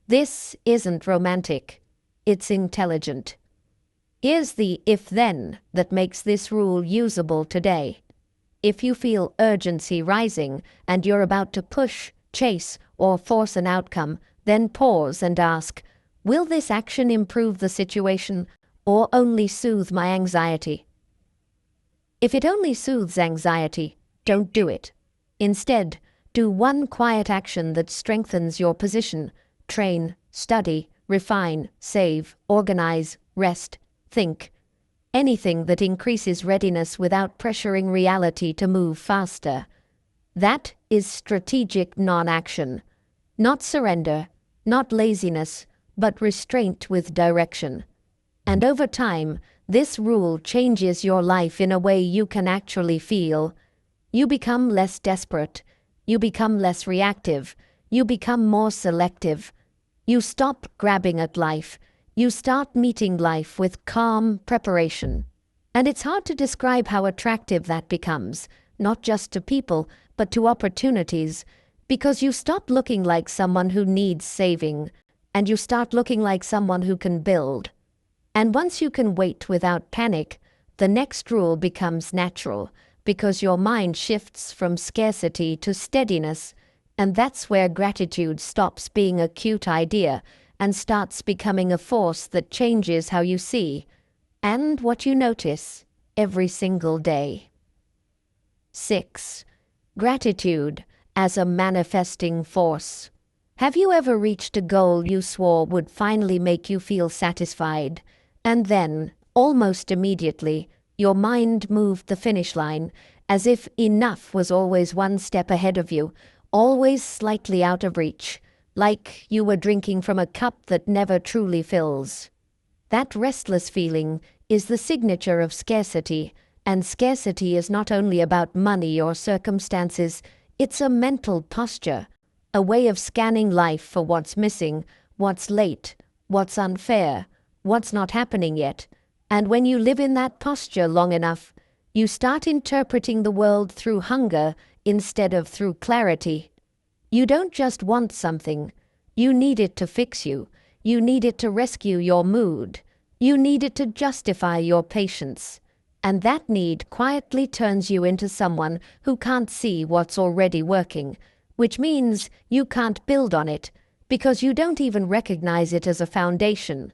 This isn't romantic. It's intelligent. Here's the if-then that makes this rule usable today. If you feel urgency rising and you're about to push, chase, or force an outcome, then pause and ask, will this action improve the situation or only soothe my anxiety? If it only soothes anxiety, don't do it. Instead, do one quiet action that strengthens your position. Train, study, refine, save, organize, rest, think. Anything that increases readiness without pressuring reality to move faster. That is strategic non-action. Not surrender, not laziness, but restraint with direction. And over time, this rule changes your life in a way you can actually feel. You become less desperate. You become less reactive. You become more selective. You stop grabbing at life. You start meeting life with calm preparation. And it's hard to describe how attractive that becomes, not just to people, but to opportunities, because you stop looking like someone who needs saving, and you start looking like someone who can build. And once you can wait without panic, the next rule becomes natural, because your mind shifts from scarcity to steadiness, and that's where gratitude stops being a cute idea and starts becoming a force that changes how you see and what you notice every single day. 6. Gratitude as a manifesting force. Have you ever reached a goal you swore would finally make you feel satisfied, and then, almost immediately, your mind moved the finish line, as if enough was always one step ahead of you, always slightly out of reach, like you were drinking from a cup that never truly fills? That restless feeling is the signature of scarcity, and scarcity is not only about money or circumstances, it's a mental posture, a way of scanning life for what's missing, what's late, what's unfair, what's not happening yet. And when you live in that posture long enough, you start interpreting the world through hunger instead of through clarity. You don't just want something. You need it to fix you. You need it to rescue your mood. You need it to justify your patience. And that need quietly turns you into someone who can't see what's already working, which means you can't build on it, because you don't even recognize it as a foundation.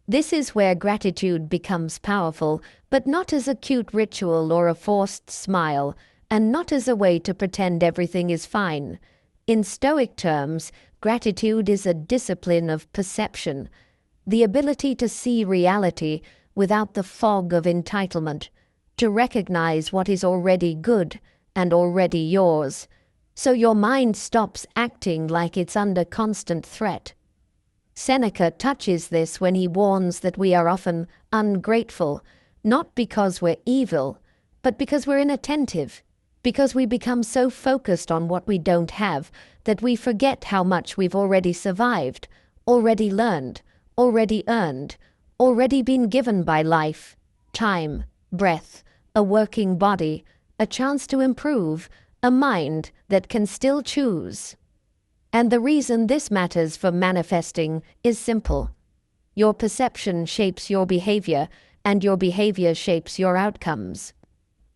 This is where gratitude becomes powerful, but not as a cute ritual or a forced smile, and not as a way to pretend everything is fine. In Stoic terms, gratitude is a discipline of perception, the ability to see reality without the fog of entitlement, to recognize what is already good and already yours, so your mind stops acting like it's under constant threat. Seneca touches this when he warns that we are often ungrateful, not because we're evil, but because we're inattentive, because we become so focused on what we don't have that we forget how much we've already survived, already learned, already earned, already been given by life, time, breath, a working body, a chance to improve, a mind that can still choose. And the reason this matters for manifesting is simple. Your perception shapes your behavior, and your behavior shapes your outcomes.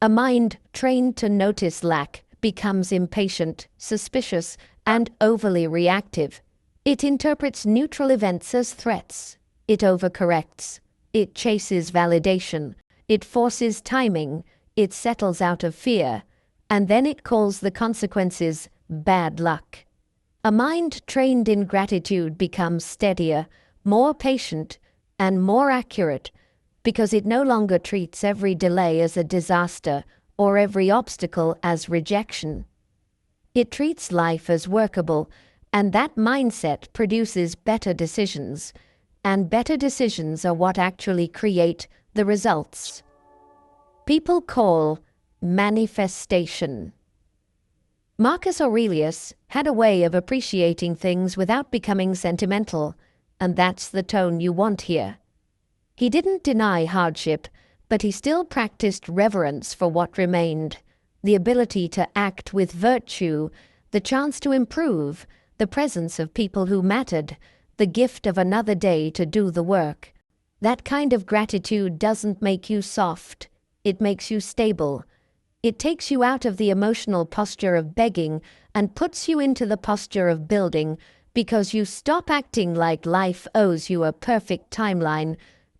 A mind trained to notice lack becomes impatient, suspicious, and overly reactive. It interprets neutral events as threats. It overcorrects. It chases validation. It forces timing. It settles out of fear. And then it calls the consequences bad luck. A mind trained in gratitude becomes steadier, more patient, and more accurate, because it no longer treats every delay as a disaster or every obstacle as rejection. It treats life as workable, and that mindset produces better decisions, and better decisions are what actually create the results people call manifestation. Marcus Aurelius had a way of appreciating things without becoming sentimental, and that's the tone you want here. He didn't deny hardship, but he still practiced reverence for what remained, the ability to act with virtue, the chance to improve, the presence of people who mattered, the gift of another day to do the work. That kind of gratitude doesn't make you soft, it makes you stable. It takes you out of the emotional posture of begging and puts you into the posture of building, because you stop acting like life owes you a perfect timeline,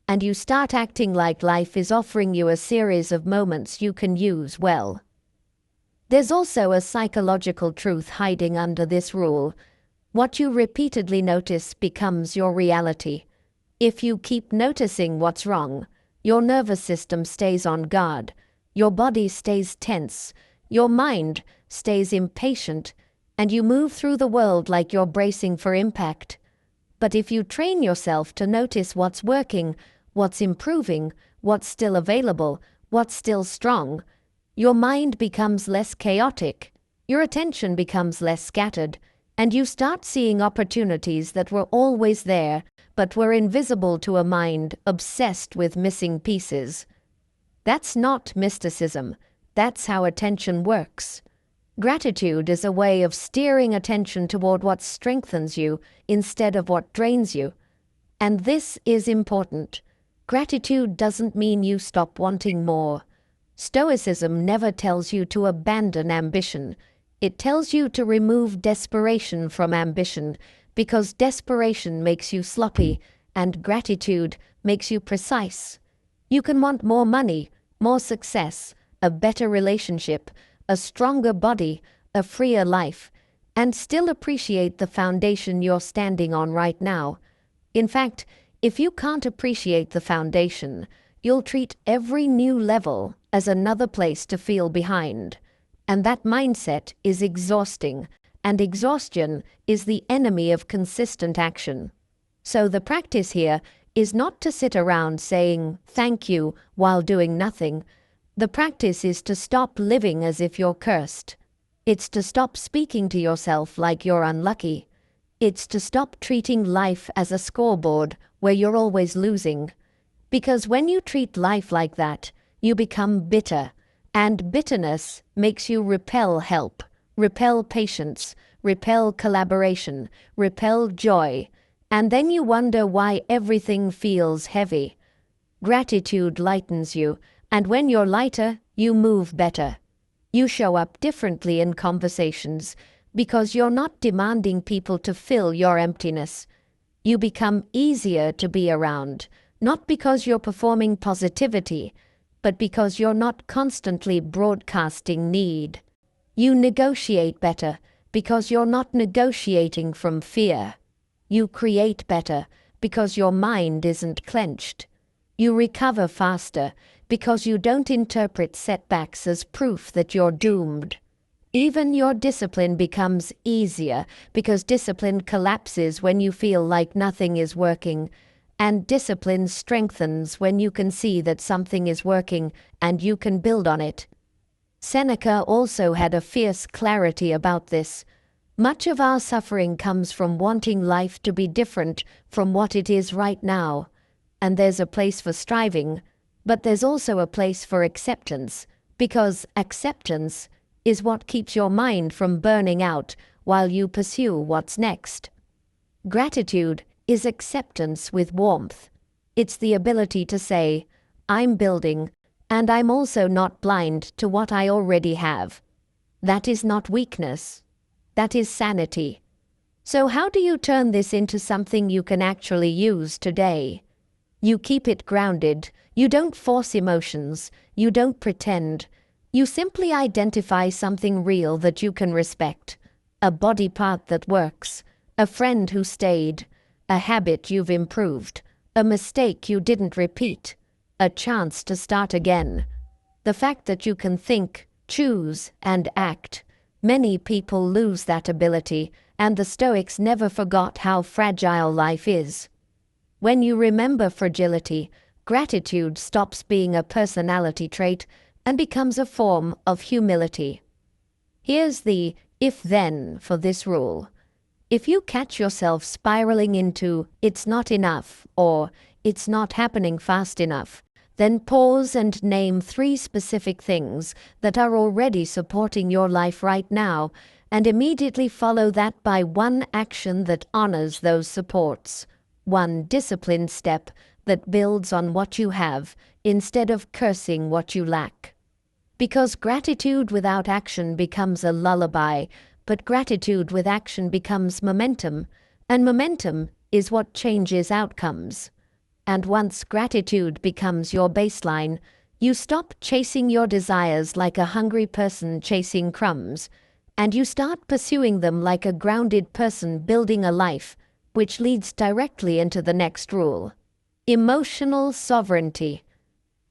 and you start acting like life is offering you a series of moments you can use well. There's also a psychological truth hiding under this rule. What you repeatedly notice becomes your reality. If you keep noticing what's wrong, your nervous system stays on guard. Your body stays tense, your mind stays impatient, and you move through the world like you're bracing for impact. But if you train yourself to notice what's working, what's improving, what's still available, what's still strong, your mind becomes less chaotic, your attention becomes less scattered, and you start seeing opportunities that were always there, but were invisible to a mind obsessed with missing pieces. That's not mysticism. That's how attention works. Gratitude is a way of steering attention toward what strengthens you instead of what drains you. And this is important. Gratitude doesn't mean you stop wanting more. Stoicism never tells you to abandon ambition. It tells you to remove desperation from ambition, because desperation makes you sloppy and gratitude makes you precise. You can want more money, more success, a better relationship, a stronger body, a freer life, and still appreciate the foundation you're standing on right now. In fact, if you can't appreciate the foundation, you'll treat every new level as another place to feel behind. And that mindset is exhausting, and exhaustion is the enemy of consistent action. So the practice here is not to sit around saying thank you while doing nothing. The practice is to stop living as if you're cursed. It's to stop speaking to yourself like you're unlucky. It's to stop treating life as a scoreboard where you're always losing. Because when you treat life like that, you become bitter, And bitterness makes you repel help, repel patience, repel collaboration, repel joy, and then you wonder why everything feels heavy. Gratitude lightens you, and when you're lighter, you move better. You show up differently in conversations because you're not demanding people to fill your emptiness. You become easier to be around, not because you're performing positivity, but because you're not constantly broadcasting need. You negotiate better because you're not negotiating from fear. You create better because your mind isn't clenched. You recover faster because you don't interpret setbacks as proof that you're doomed. Even your discipline becomes easier because discipline collapses when you feel like nothing is working, and discipline strengthens when you can see that something is working and you can build on it. Seneca also had a fierce clarity about this. Much of our suffering comes from wanting life to be different from what it is right now, and there's a place for striving, but there's also a place for acceptance, because acceptance is what keeps your mind from burning out while you pursue what's next. Gratitude is acceptance with warmth. It's the ability to say, I'm building, and I'm also not blind to what I already have. That is not weakness. That is sanity. So how do you turn this into something you can actually use today? You keep it grounded. You don't force emotions. You don't pretend. You simply identify something real that you can respect. A body part that works. A friend who stayed. A habit you've improved. A mistake you didn't repeat. A chance to start again. The fact that you can think, choose, and act. Many people lose that ability, and the Stoics never forgot how fragile life is. When you remember fragility, gratitude stops being a personality trait and becomes a form of humility. Here's the if-then for this rule. If you catch yourself spiraling into "it's not enough" or "it's not happening fast enough," then pause and name 3 specific things that are already supporting your life right now, and immediately follow that by one action that honors those supports. One disciplined step that builds on what you have instead of cursing what you lack. Because gratitude without action becomes a lullaby, but gratitude with action becomes momentum, and momentum is what changes outcomes. And once gratitude becomes your baseline, you stop chasing your desires like a hungry person chasing crumbs, and you start pursuing them like a grounded person building a life, which leads directly into the next rule. Emotional sovereignty.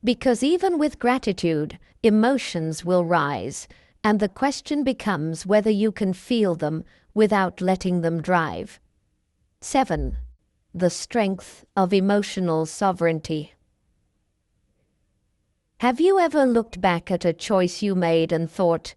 Because even with gratitude, emotions will rise, and the question becomes whether you can feel them without letting them drive. 7. The strength of emotional sovereignty. Have you ever looked back at a choice you made and thought,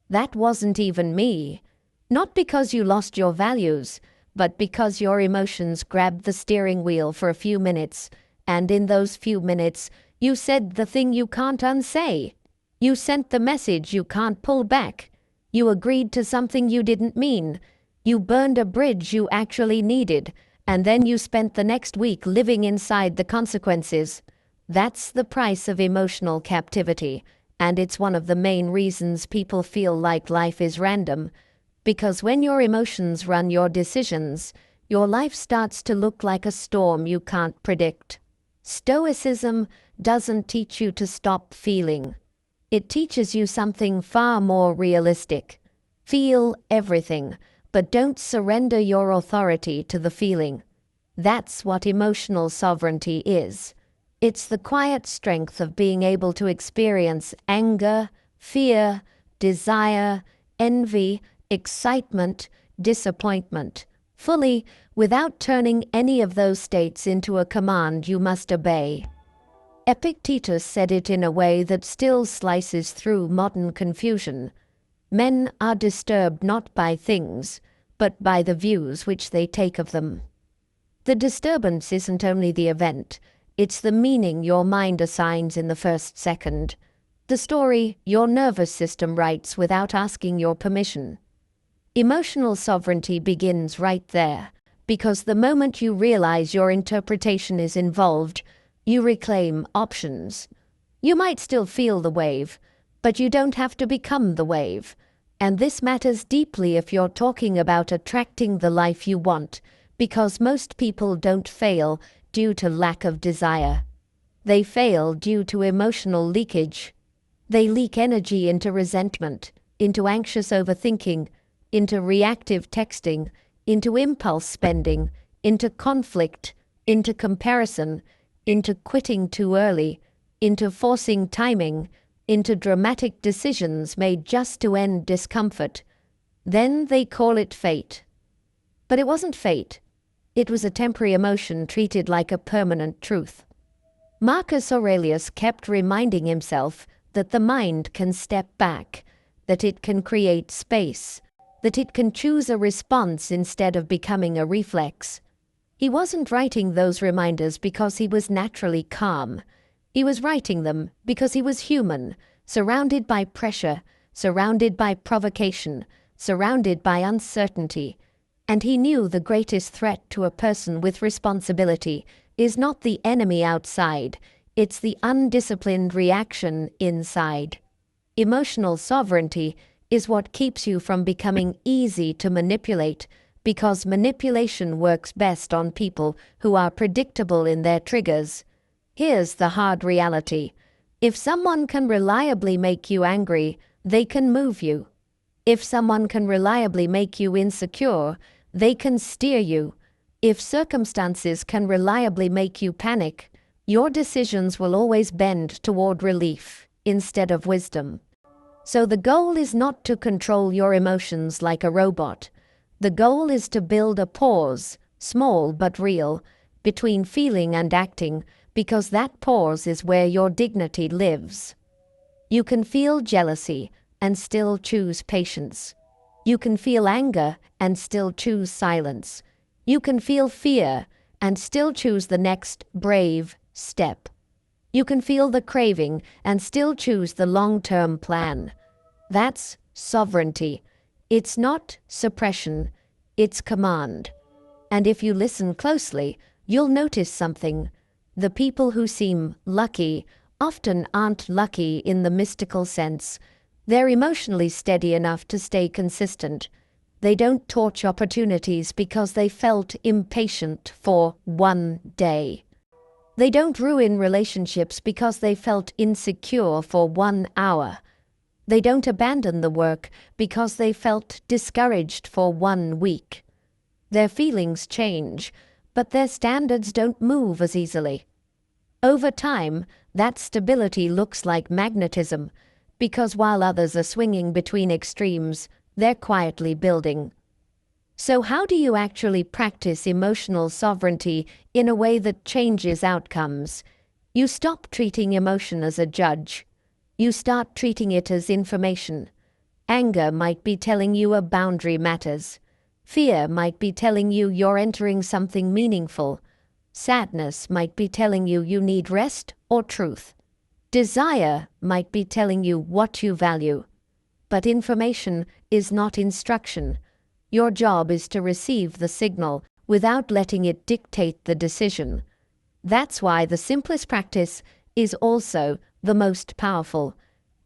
that wasn't even me? Not because you lost your values, but because your emotions grabbed the steering wheel for a few minutes, and in those few minutes, you said the thing you can't unsay. You sent the message you can't pull back. You agreed to something you didn't mean. You burned a bridge you actually needed, and then you spent the next week living inside the consequences. That's the price of emotional captivity, and it's one of the main reasons people feel like life is random. Because when your emotions run your decisions, your life starts to look like a storm you can't predict. Stoicism doesn't teach you to stop feeling. It teaches you something far more realistic. Feel everything, but don't surrender your authority to the feeling. That's what emotional sovereignty is. It's the quiet strength of being able to experience anger, fear, desire, envy, excitement, disappointment, fully, without turning any of those states into a command you must obey. Epictetus said it in a way that still slices through modern confusion. Men are disturbed not by things, but by the views which they take of them. The disturbance isn't only the event, it's the meaning your mind assigns in the first second. The story your nervous system writes without asking your permission. Emotional sovereignty begins right there, because the moment you realize your interpretation is involved, you reclaim options. You might still feel the wave, but you don't have to become the wave. And this matters deeply if you're talking about attracting the life you want, because most people don't fail due to lack of desire. They fail due to emotional leakage. They leak energy into resentment, into anxious overthinking, into reactive texting, into impulse spending, into conflict, into comparison, into quitting too early, into forcing timing, into dramatic decisions made just to end discomfort. Then they call it fate. But it wasn't fate. It was a temporary emotion treated like a permanent truth. Marcus Aurelius kept reminding himself that the mind can step back, that it can create space, that it can choose a response instead of becoming a reflex. He wasn't writing those reminders because he was naturally calm. He was writing them because he was human, surrounded by pressure, surrounded by provocation, surrounded by uncertainty. And he knew the greatest threat to a person with responsibility is not the enemy outside, it's the undisciplined reaction inside. Emotional sovereignty is what keeps you from becoming easy to manipulate, because manipulation works best on people who are predictable in their triggers. Here's the hard reality. If someone can reliably make you angry, they can move you. If someone can reliably make you insecure, they can steer you. If circumstances can reliably make you panic, your decisions will always bend toward relief instead of wisdom. So the goal is not to control your emotions like a robot. The goal is to build a pause, small but real, between feeling and acting, because that pause is where your dignity lives. You can feel jealousy and still choose patience. You can feel anger and still choose silence. You can feel fear and still choose the next brave step. You can feel the craving and still choose the long-term plan. That's sovereignty. It's not suppression, it's command. And if you listen closely, you'll notice something. The people who seem lucky often aren't lucky in the mystical sense. They're emotionally steady enough to stay consistent. They don't torch opportunities because they felt impatient for one day. They don't ruin relationships because they felt insecure for 1 hour. They don't abandon the work because they felt discouraged for 1 week. Their feelings change, but their standards don't move as easily. Over time, that stability looks like magnetism, because while others are swinging between extremes, they're quietly building. So how do you actually practice emotional sovereignty in a way that changes outcomes? You stop treating emotion as a judge. You start treating it as information. Anger might be telling you a boundary matters. Fear might be telling you you're entering something meaningful. Sadness might be telling you you need rest or truth. Desire might be telling you what you value. But information is not instruction. Your job is to receive the signal without letting it dictate the decision. That's why the simplest practice is also the most powerful.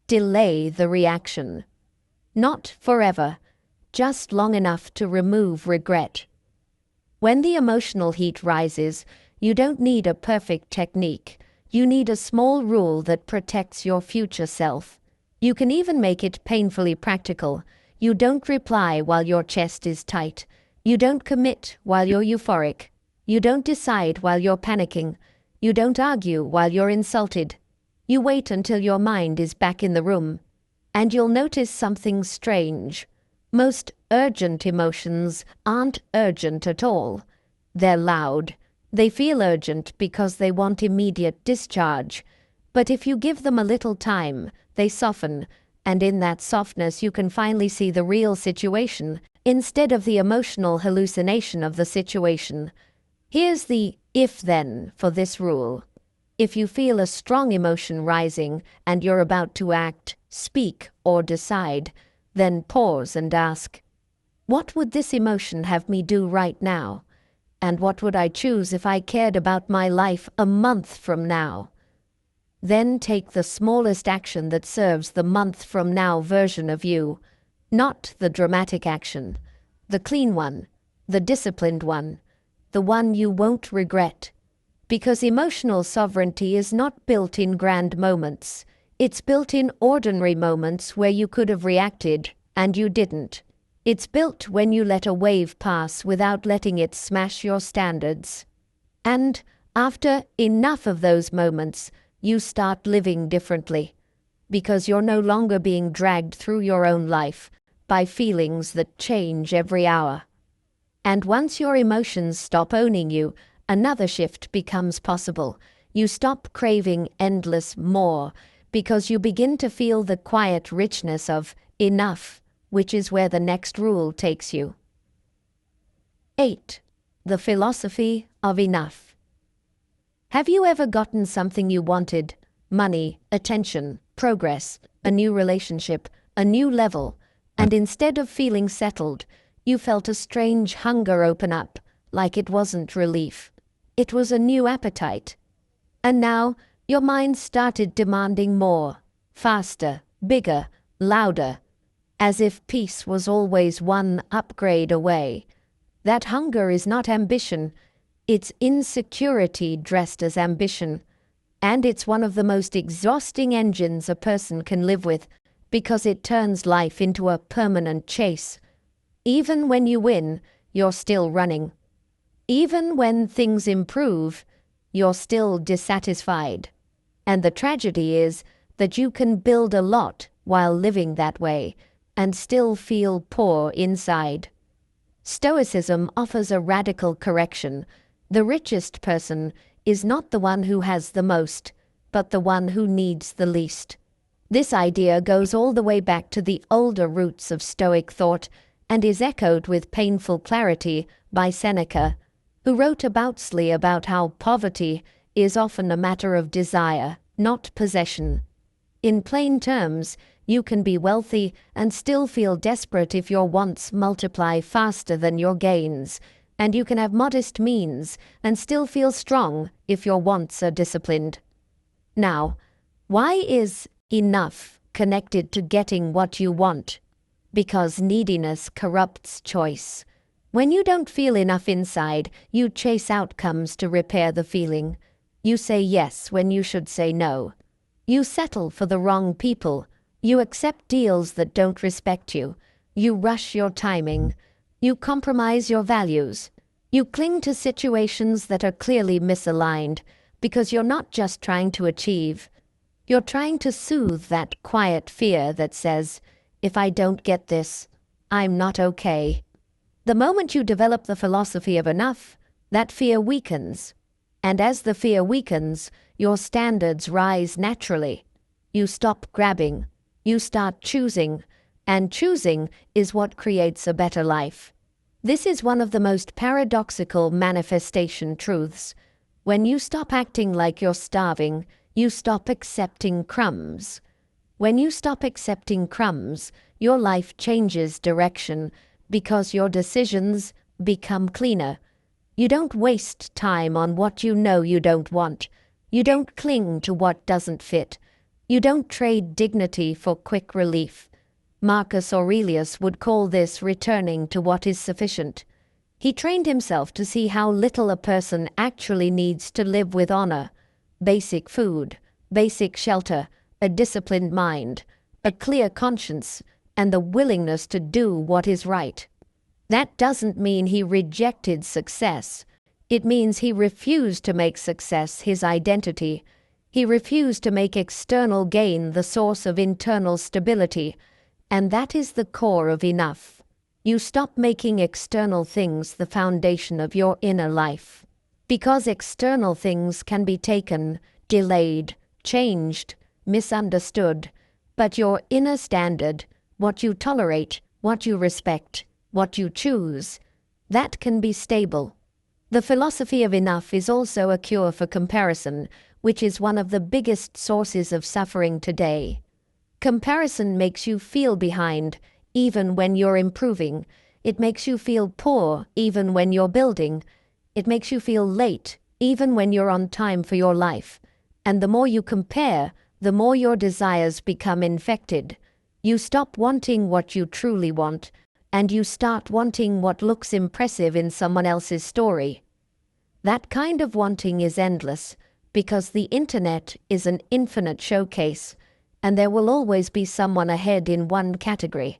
Delay the reaction. Not forever, just long enough to remove regret. When the emotional heat rises, you don't need a perfect technique. You need a small rule that protects your future self. You can even make it painfully practical. You don't reply while your chest is tight. You don't commit while you're euphoric. You don't decide while you're panicking. You don't argue while you're insulted. You wait until your mind is back in the room. And you'll notice something strange. Most urgent emotions aren't urgent at all. They're loud. They feel urgent because they want immediate discharge. But if you give them a little time, they soften, and in that softness you can finally see the real situation instead of the emotional hallucination of the situation. Here's the if-then for this rule. If you feel a strong emotion rising and you're about to act, speak, or decide, then pause and ask, what would this emotion have me do right now? And what would I choose if I cared about my life a month from now? Then take the smallest action that serves the month from now version of you, not the dramatic action, the clean one, the disciplined one, the one you won't regret. Because emotional sovereignty is not built in grand moments. It's built in ordinary moments where you could have reacted and you didn't. It's built when you let a wave pass without letting it smash your standards. And after enough of those moments, you start living differently. Because you're no longer being dragged through your own life by feelings that change every hour. And once your emotions stop owning you, another shift becomes possible. You stop craving endless more because you begin to feel the quiet richness of enough, which is where the next rule takes you. 8. The philosophy of enough. Have you ever gotten something you wanted? Money, attention, progress, a new relationship, a new level, and instead of feeling settled, you felt a strange hunger open up, like it wasn't relief. It was a new appetite. And now your mind started demanding more, faster, bigger, louder, as if peace was always one upgrade away. That hunger is not ambition, it's insecurity dressed as ambition. And it's one of the most exhausting engines a person can live with, because it turns life into a permanent chase. Even when you win, you're still running. Even when things improve, you're still dissatisfied. And the tragedy is that you can build a lot while living that way and still feel poor inside. Stoicism offers a radical correction. The richest person is not the one who has the most, but the one who needs the least. This idea goes all the way back to the older roots of Stoic thought and is echoed with painful clarity by Seneca, who wrote aboutly about how poverty is often a matter of desire, not possession. In plain terms, you can be wealthy and still feel desperate if your wants multiply faster than your gains, and you can have modest means and still feel strong if your wants are disciplined. Now, why is enough connected to getting what you want? Because neediness corrupts choice. When you don't feel enough inside, you chase outcomes to repair the feeling. You say yes when you should say no. You settle for the wrong people. You accept deals that don't respect you. You rush your timing. You compromise your values. You cling to situations that are clearly misaligned because you're not just trying to achieve. You're trying to soothe that quiet fear that says, if I don't get this, I'm not okay. The moment you develop the philosophy of enough, that fear weakens. And as the fear weakens, your standards rise naturally. You stop grabbing. You start choosing. And choosing is what creates a better life. This is one of the most paradoxical manifestation truths. When you stop acting like you're starving, you stop accepting crumbs. When you stop accepting crumbs, your life changes direction because your decisions become cleaner. You don't waste time on what you know you don't want. You don't cling to what doesn't fit. You don't trade dignity for quick relief. Marcus Aurelius would call this returning to what is sufficient. He trained himself to see how little a person actually needs to live with honor. Basic food, basic shelter, a disciplined mind, a clear conscience, and the willingness to do what is right. That doesn't mean he rejected success. It means he refused to make success his identity. He refused to make external gain the source of internal stability. And that is the core of enough. You stop making external things the foundation of your inner life. Because external things can be taken, delayed, changed, misunderstood, but your inner standard, what you tolerate, what you respect, what you choose, that can be stable. The philosophy of enough is also a cure for comparison. which is one of the biggest sources of suffering today. Comparison makes you feel behind, even when you're improving. It makes you feel poor, even when you're building. It makes you feel late, even when you're on time for your life. And the more you compare, the more your desires become infected. You stop wanting what you truly want, and you start wanting what looks impressive in someone else's story. That kind of wanting is endless, because the internet is an infinite showcase, and there will always be someone ahead in one category.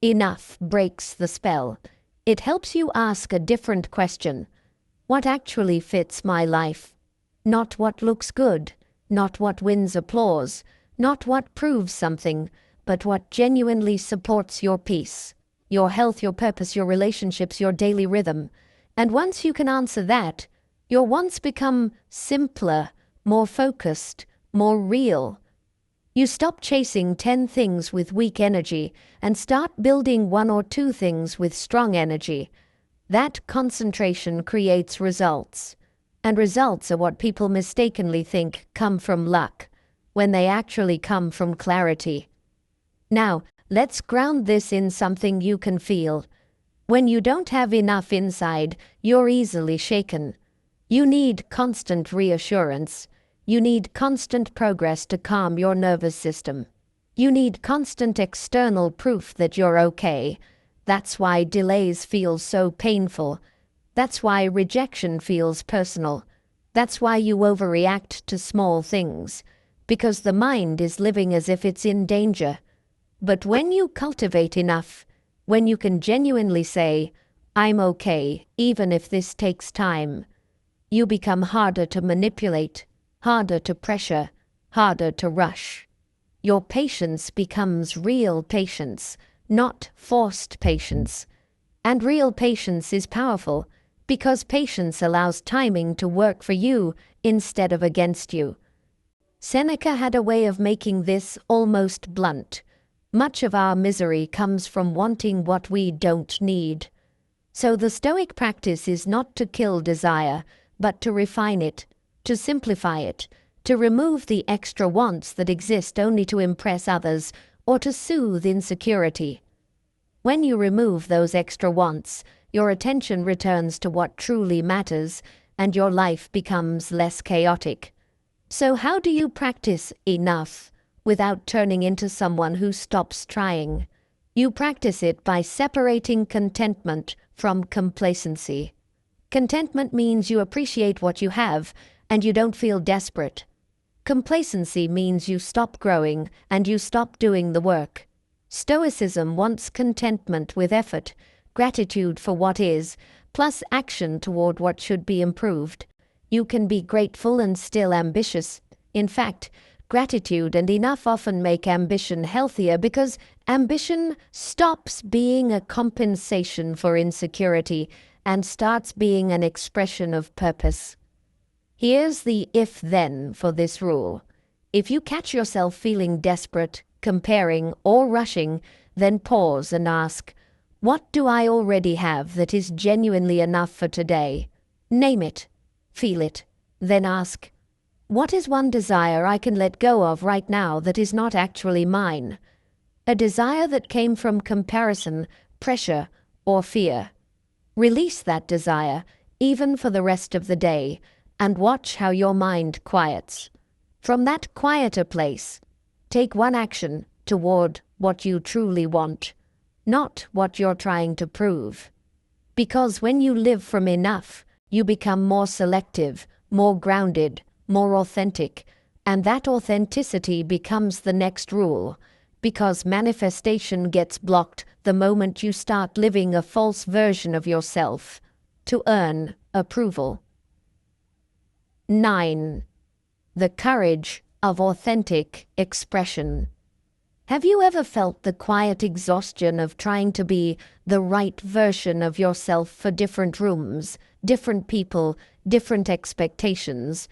Enough breaks the spell. It helps you ask a different question. What actually fits my life? Not what looks good, not what wins applause, not what proves something, but what genuinely supports your peace, your health, your purpose, your relationships, your daily rhythm. And once you can answer that, your wants become simpler, more focused, more real. You stop chasing 10 things with weak energy and start building 1 or 2 things with strong energy. That concentration creates results. And results are what people mistakenly think come from luck, when they actually come from clarity. Now, let's ground this in something you can feel. When you don't have enough inside, you're easily shaken. You need constant reassurance. You need constant progress to calm your nervous system. You need constant external proof that you're okay. That's why delays feel so painful. That's why rejection feels personal. That's why you overreact to small things. Because the mind is living as if it's in danger. But when you cultivate enough, when you can genuinely say, I'm okay, even if this takes time, you become harder to manipulate, harder to pressure, harder to rush. Your patience becomes real patience, not forced patience. And real patience is powerful, because patience allows timing to work for you instead of against you. Seneca had a way of making this almost blunt. Much of our misery comes from wanting what we don't need. So the Stoic practice is not to kill desire, but to refine it, to simplify it, to remove the extra wants that exist only to impress others or to soothe insecurity. When you remove those extra wants, your attention returns to what truly matters, and your life becomes less chaotic. So how do you practice enough without turning into someone who stops trying? You practice it by separating contentment from complacency. Contentment means you appreciate what you have and you don't feel desperate. Complacency means you stop growing and you stop doing the work. Stoicism wants contentment with effort, gratitude for what is, plus action toward what should be improved. You can be grateful and still ambitious. In fact, gratitude and enough often make ambition healthier because ambition stops being a compensation for insecurity and starts being an expression of purpose. Here's the if-then for this rule. If you catch yourself feeling desperate, comparing, or rushing, then pause and ask, what do I already have that is genuinely enough for today? Name it. Feel it. Then ask, what is one desire I can let go of right now that is not actually mine? A desire that came from comparison, pressure, or fear. Release that desire, even for the rest of the day, and watch how your mind quiets. From that quieter place, take one action toward what you truly want, not what you're trying to prove. Because when you live from enough, you become more selective, more grounded, more authentic, and that authenticity becomes the next rule, because manifestation gets blocked the moment you start living a false version of yourself to earn approval. 9. The courage of authentic expression. Have you ever felt the quiet exhaustion of trying to be the right version of yourself for different rooms, different people, different expectations?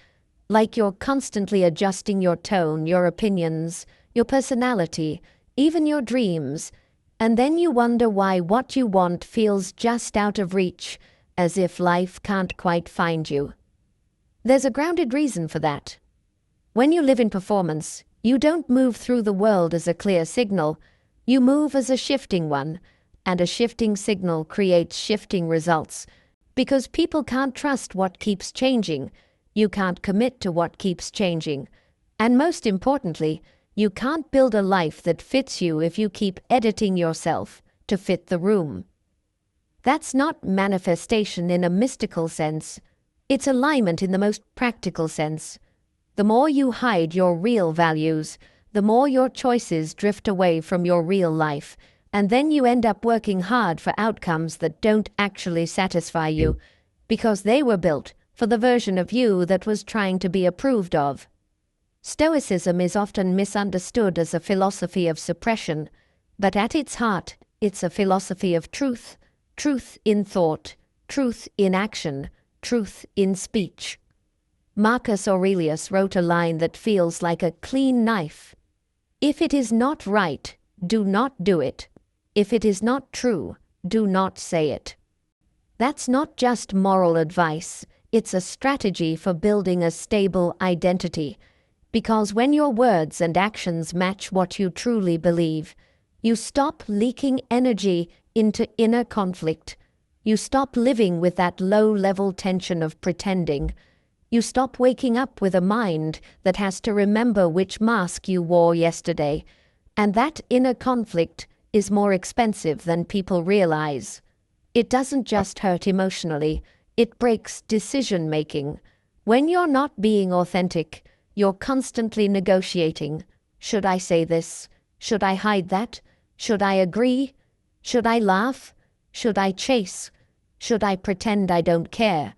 Like you're constantly adjusting your tone, your opinions, your personality, even your dreams, and then you wonder why what you want feels just out of reach, as if life can't quite find you. There's a grounded reason for that. When you live in performance, you don't move through the world as a clear signal, you move as a shifting one, and a shifting signal creates shifting results. Because people can't trust what keeps changing, you can't commit to what keeps changing. And most importantly, you can't build a life that fits you if you keep editing yourself to fit the room. That's not manifestation in a mystical sense. It's alignment in the most practical sense. The more you hide your real values, the more your choices drift away from your real life, and then you end up working hard for outcomes that don't actually satisfy you, because they were built for the version of you that was trying to be approved of. Stoicism is often misunderstood as a philosophy of suppression, but at its heart, it's a philosophy of truth. Truth in thought, truth in action, truth in speech. Marcus Aurelius wrote a line that feels like a clean knife. If it is not right, do not do it. If it is not true, do not say it. That's not just moral advice, it's a strategy for building a stable identity. Because when your words and actions match what you truly believe, you stop leaking energy into inner conflict. You stop living with that low-level tension of pretending. You stop waking up with a mind that has to remember which mask you wore yesterday. And that inner conflict is more expensive than people realize. It doesn't just hurt emotionally, it breaks decision-making. When you're not being authentic, you're constantly negotiating. Should I say this? Should I hide that? Should I agree? Should I laugh? Should I chase? Should I pretend I don't care?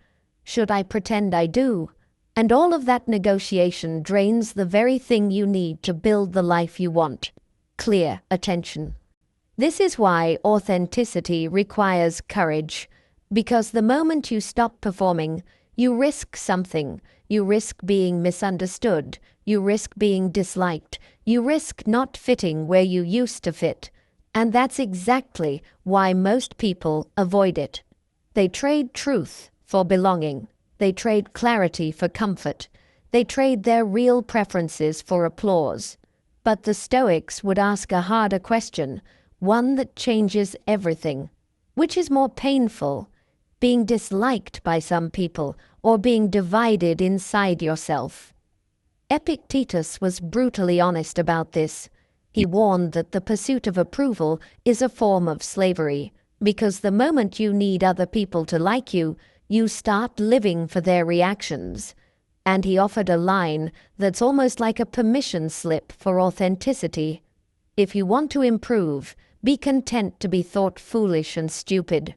Should I pretend I do? And all of that negotiation drains the very thing you need to build the life you want. Clear attention. This is why authenticity requires courage, because the moment you stop performing, you risk something. You risk being misunderstood. You risk being disliked. You risk not fitting where you used to fit. And that's exactly why most people avoid it. They trade truth for belonging. They trade clarity for comfort. They trade their real preferences for applause. But the Stoics would ask a harder question, one that changes everything. Which is more painful, being disliked by some people or being divided inside yourself? Epictetus was brutally honest about this. He warned that the pursuit of approval is a form of slavery, because the moment you need other people to like you, you start living for their reactions. And he offered a line that's almost like a permission slip for authenticity. If you want to improve, be content to be thought foolish and stupid.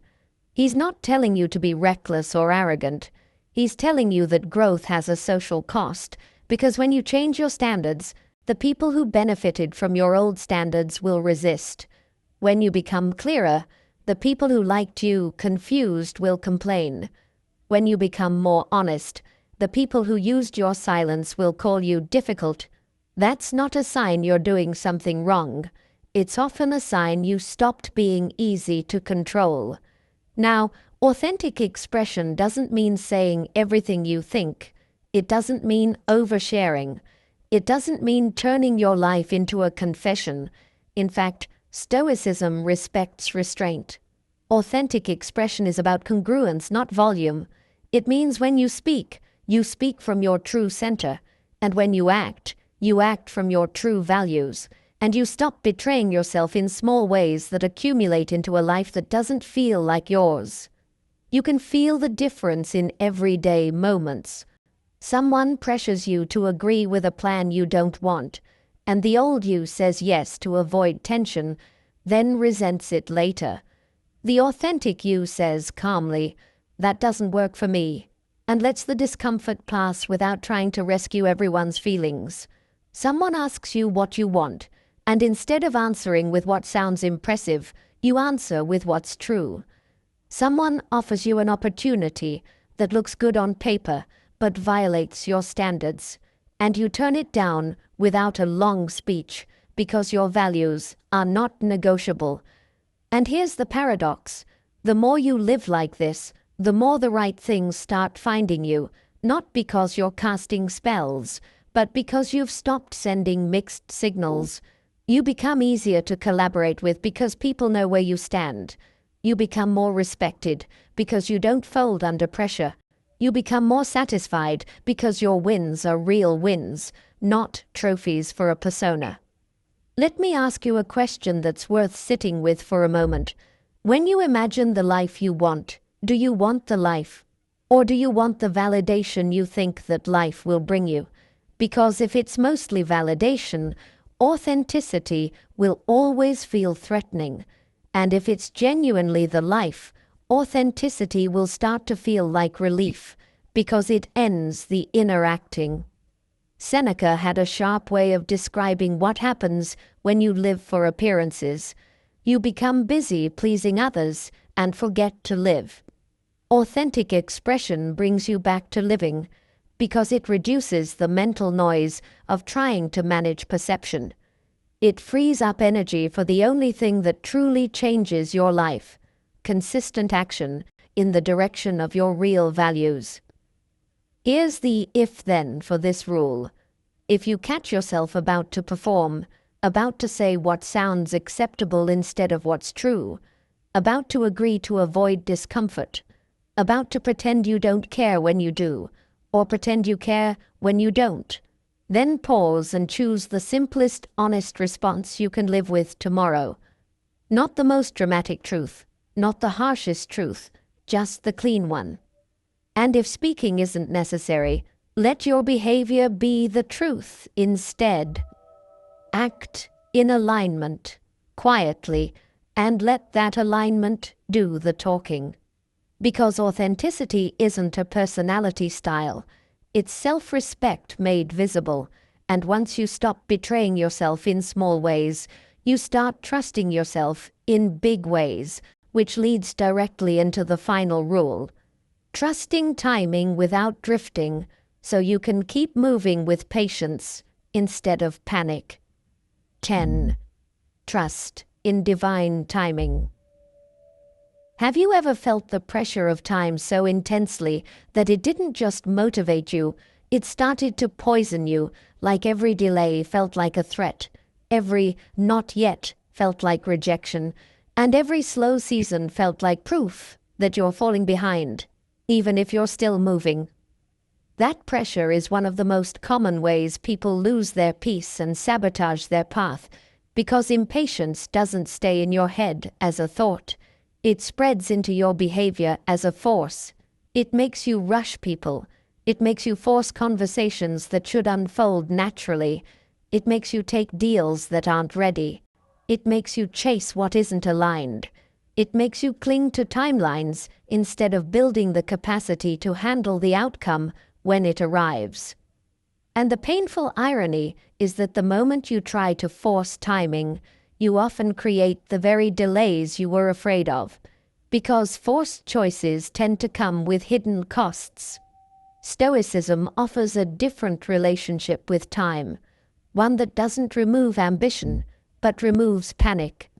He's not telling you to be reckless or arrogant. He's telling you that growth has a social cost, because when you change your standards, the people who benefited from your old standards will resist. When you become clearer, the people who liked you confused will complain. When you become more honest, the people who used your silence will call you difficult. That's not a sign you're doing something wrong. It's often a sign you stopped being easy to control. Now, authentic expression doesn't mean saying everything you think. It doesn't mean oversharing. It doesn't mean turning your life into a confession. In fact, Stoicism respects restraint. Authentic expression is about congruence, not volume. It means when you speak from your true center, and when you act from your true values, and you stop betraying yourself in small ways that accumulate into a life that doesn't feel like yours. You can feel the difference in everyday moments. Someone pressures you to agree with a plan you don't want, and the old you says yes to avoid tension, then resents it later. The authentic you says calmly, "That doesn't work for me," and lets the discomfort pass without trying to rescue everyone's feelings. Someone asks you what you want, and instead of answering with what sounds impressive, you answer with what's true. Someone offers you an opportunity that looks good on paper, but violates your standards, and you turn it down without a long speech because your values are not negotiable. And here's the paradox. The more you live like this, the more the right things start finding you, not because you're casting spells, but because you've stopped sending mixed signals. You become easier to collaborate with because people know where you stand. You become more respected because you don't fold under pressure. You become more satisfied because your wins are real wins, not trophies for a persona. Let me ask you a question that's worth sitting with for a moment. When you imagine the life you want, do you want the life? Or do you want the validation you think that life will bring you? Because if it's mostly validation, authenticity will always feel threatening. And if it's genuinely the life, authenticity will start to feel like relief, because it ends the inner acting. Seneca had a sharp way of describing what happens when you live for appearances. You become busy pleasing others and forget to live. Authentic expression brings you back to living, because it reduces the mental noise of trying to manage perception. It frees up energy for the only thing that truly changes your life: consistent action in the direction of your real values. Here's the if-then for this rule. If you catch yourself about to perform, about to say what sounds acceptable instead of what's true, about to agree to avoid discomfort, about to pretend you don't care when you do, or pretend you care when you don't, then pause and choose the simplest, honest response you can live with tomorrow. Not the most dramatic truth, not the harshest truth, just the clean one. And if speaking isn't necessary, let your behavior be the truth instead. Act in alignment, quietly, and let that alignment do the talking. Because authenticity isn't a personality style, it's self-respect made visible, and once you stop betraying yourself in small ways, you start trusting yourself in big ways, which leads directly into the final rule. Trusting timing without drifting, so you can keep moving with patience instead of panic. 10. Trust in divine timing. Have you ever felt the pressure of time so intensely that it didn't just motivate you, it started to poison you, like every delay felt like a threat, every not yet felt like rejection, and every slow season felt like proof that you're falling behind, even if you're still moving? That pressure is one of the most common ways people lose their peace and sabotage their path, because impatience doesn't stay in your head as a thought. It spreads into your behavior as a force. It makes you rush people. It makes you force conversations that should unfold naturally. It makes you take deals that aren't ready. It makes you chase what isn't aligned. It makes you cling to timelines instead of building the capacity to handle the outcome when it arrives. And the painful irony is that the moment you try to force timing, you often create the very delays you were afraid of, because forced choices tend to come with hidden costs. Stoicism offers a different relationship with time, one that doesn't remove ambition, but removes panic.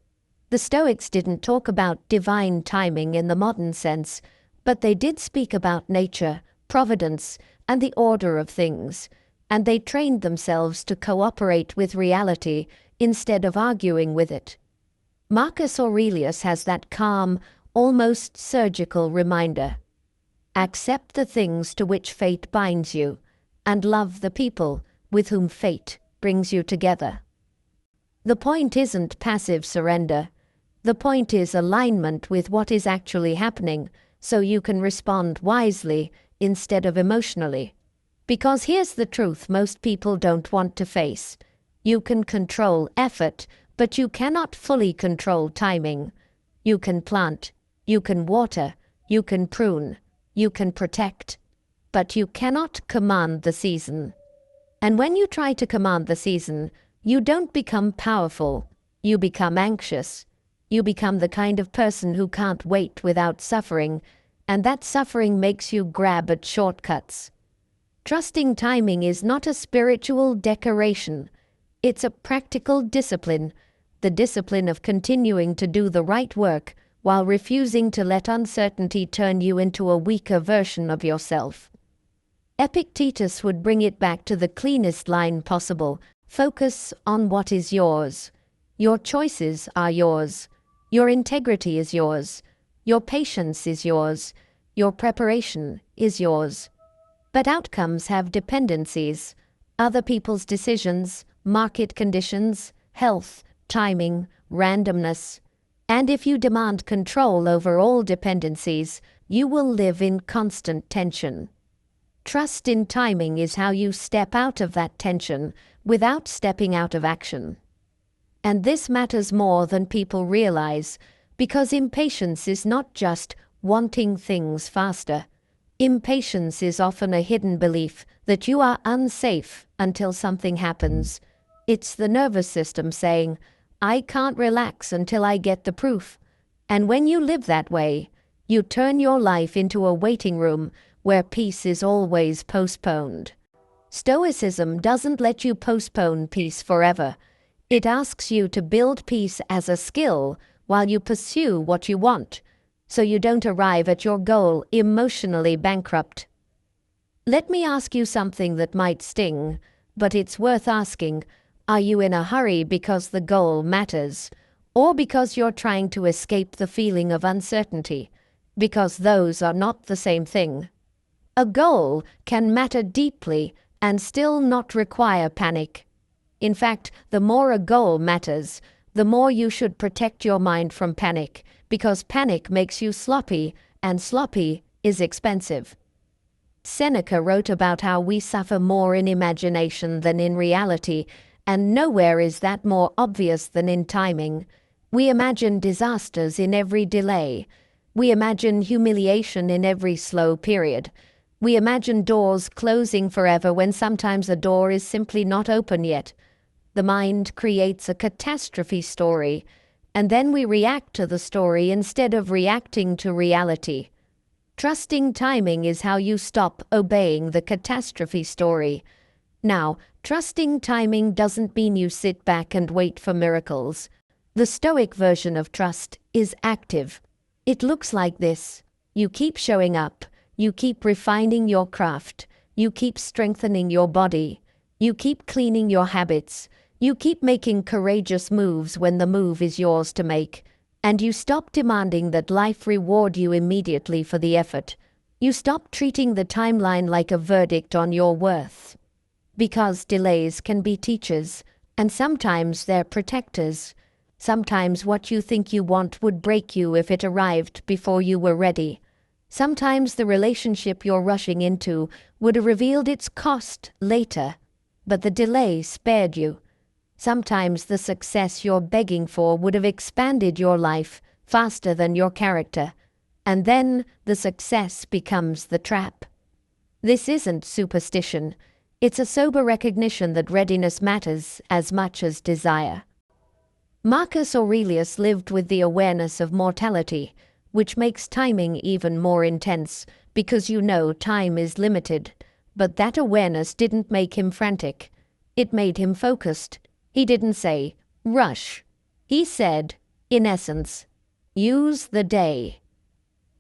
The Stoics didn't talk about divine timing in the modern sense, but they did speak about nature, providence, and the order of things, and they trained themselves to cooperate with reality instead of arguing with it. Marcus Aurelius has that calm, almost surgical reminder: accept the things to which fate binds you, and love the people with whom fate brings you together. The point isn't passive surrender. The point is alignment with what is actually happening, so you can respond wisely instead of emotionally. Because here's the truth most people don't want to face: you can control effort, but you cannot fully control timing. You can plant, you can water, you can prune, you can protect, but you cannot command the season. And when you try to command the season, you don't become powerful, you become anxious. You become the kind of person who can't wait without suffering, and that suffering makes you grab at shortcuts. Trusting timing is not a spiritual decoration. It's a practical discipline, the discipline of continuing to do the right work while refusing to let uncertainty turn you into a weaker version of yourself. Epictetus would bring it back to the cleanest line possible. Focus on what is yours. Your choices are yours. Your integrity is yours. Your patience is yours. Your preparation is yours. But outcomes have dependencies. Other people's decisions, market conditions, health, timing, randomness. And if you demand control over all dependencies, you will live in constant tension. Trust in timing is how you step out of that tension without stepping out of action. And this matters more than people realize, because impatience is not just wanting things faster. Impatience is often a hidden belief that you are unsafe until something happens. It's the nervous system saying, I can't relax until I get the proof. And when you live that way, you turn your life into a waiting room where peace is always postponed. Stoicism doesn't let you postpone peace forever. It asks you to build peace as a skill while you pursue what you want, so you don't arrive at your goal emotionally bankrupt. Let me ask you something that might sting, but it's worth asking. Are you in a hurry because the goal matters, or because you're trying to escape the feeling of uncertainty? Because those are not the same thing. A goal can matter deeply and still not require panic. In fact, the more a goal matters, the more you should protect your mind from panic, because panic makes you sloppy, and sloppy is expensive. Seneca wrote about how we suffer more in imagination than in reality, and nowhere is that more obvious than in timing. We imagine disasters in every delay. We imagine humiliation in every slow period. We imagine doors closing forever when sometimes a door is simply not open yet. The mind creates a catastrophe story, and then we react to the story instead of reacting to reality. Trusting timing is how you stop obeying the catastrophe story. Now, trusting timing doesn't mean you sit back and wait for miracles. The Stoic version of trust is active. It looks like this. You keep showing up. You keep refining your craft. You keep strengthening your body. You keep cleaning your habits. You keep making courageous moves when the move is yours to make. And you stop demanding that life reward you immediately for the effort. You stop treating the timeline like a verdict on your worth. Because delays can be teachers, and sometimes they're protectors. Sometimes what you think you want would break you if it arrived before you were ready. Sometimes the relationship you're rushing into would have revealed its cost later, but the delay spared you. Sometimes the success you're begging for would have expanded your life faster than your character, and then the success becomes the trap. This isn't superstition. It's a sober recognition that readiness matters as much as desire. Marcus Aurelius lived with the awareness of mortality, which makes timing even more intense, because you know time is limited. But that awareness didn't make him frantic. It made him focused. He didn't say, rush. He said, in essence, use the day.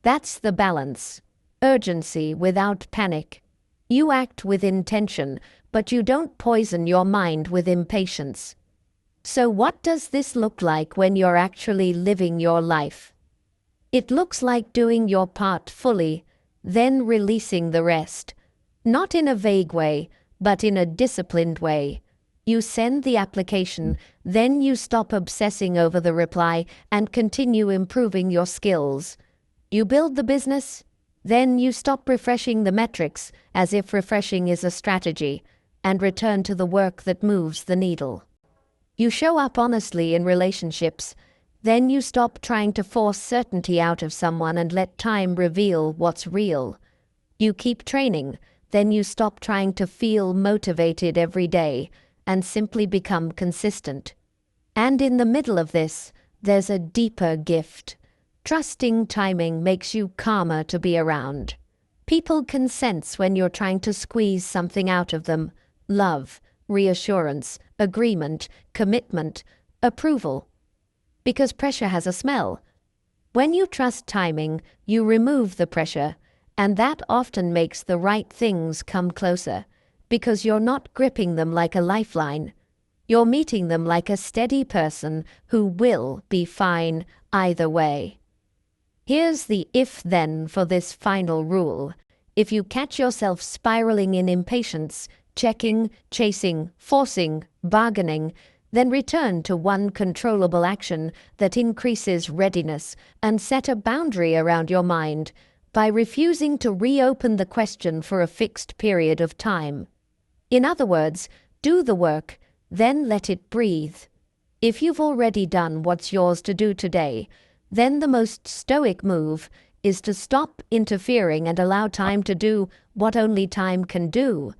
That's the balance. Urgency without panic. You act with intention, but you don't poison your mind with impatience. So what does this look like when you're actually living your life? It looks like doing your part fully, then releasing the rest. Not in a vague way, but in a disciplined way. You send the application, then you stop obsessing over the reply and continue improving your skills. You build the business, then you stop refreshing the metrics as if refreshing is a strategy, and return to the work that moves the needle. You show up honestly in relationships, then you stop trying to force certainty out of someone and let time reveal what's real. You keep training, then you stop trying to feel motivated every day and simply become consistent. And in the middle of this, there's a deeper gift. Trusting timing makes you calmer to be around. People can sense when you're trying to squeeze something out of them. Love, reassurance, agreement, commitment, approval. Because pressure has a smell. When you trust timing, you remove the pressure, And that often makes the right things come closer, because you're not gripping them like a lifeline. You're meeting them like a steady person who will be fine either way. Here's the if-then for this final rule. If you catch yourself spiraling in impatience, checking, chasing, forcing, bargaining, then return to one controllable action that increases readiness and set a boundary around your mind by refusing to reopen the question for a fixed period of time. In other words, do the work, then let it breathe. If you've already done what's yours to do today, then the most stoic move is to stop interfering and allow time to do what only time can do.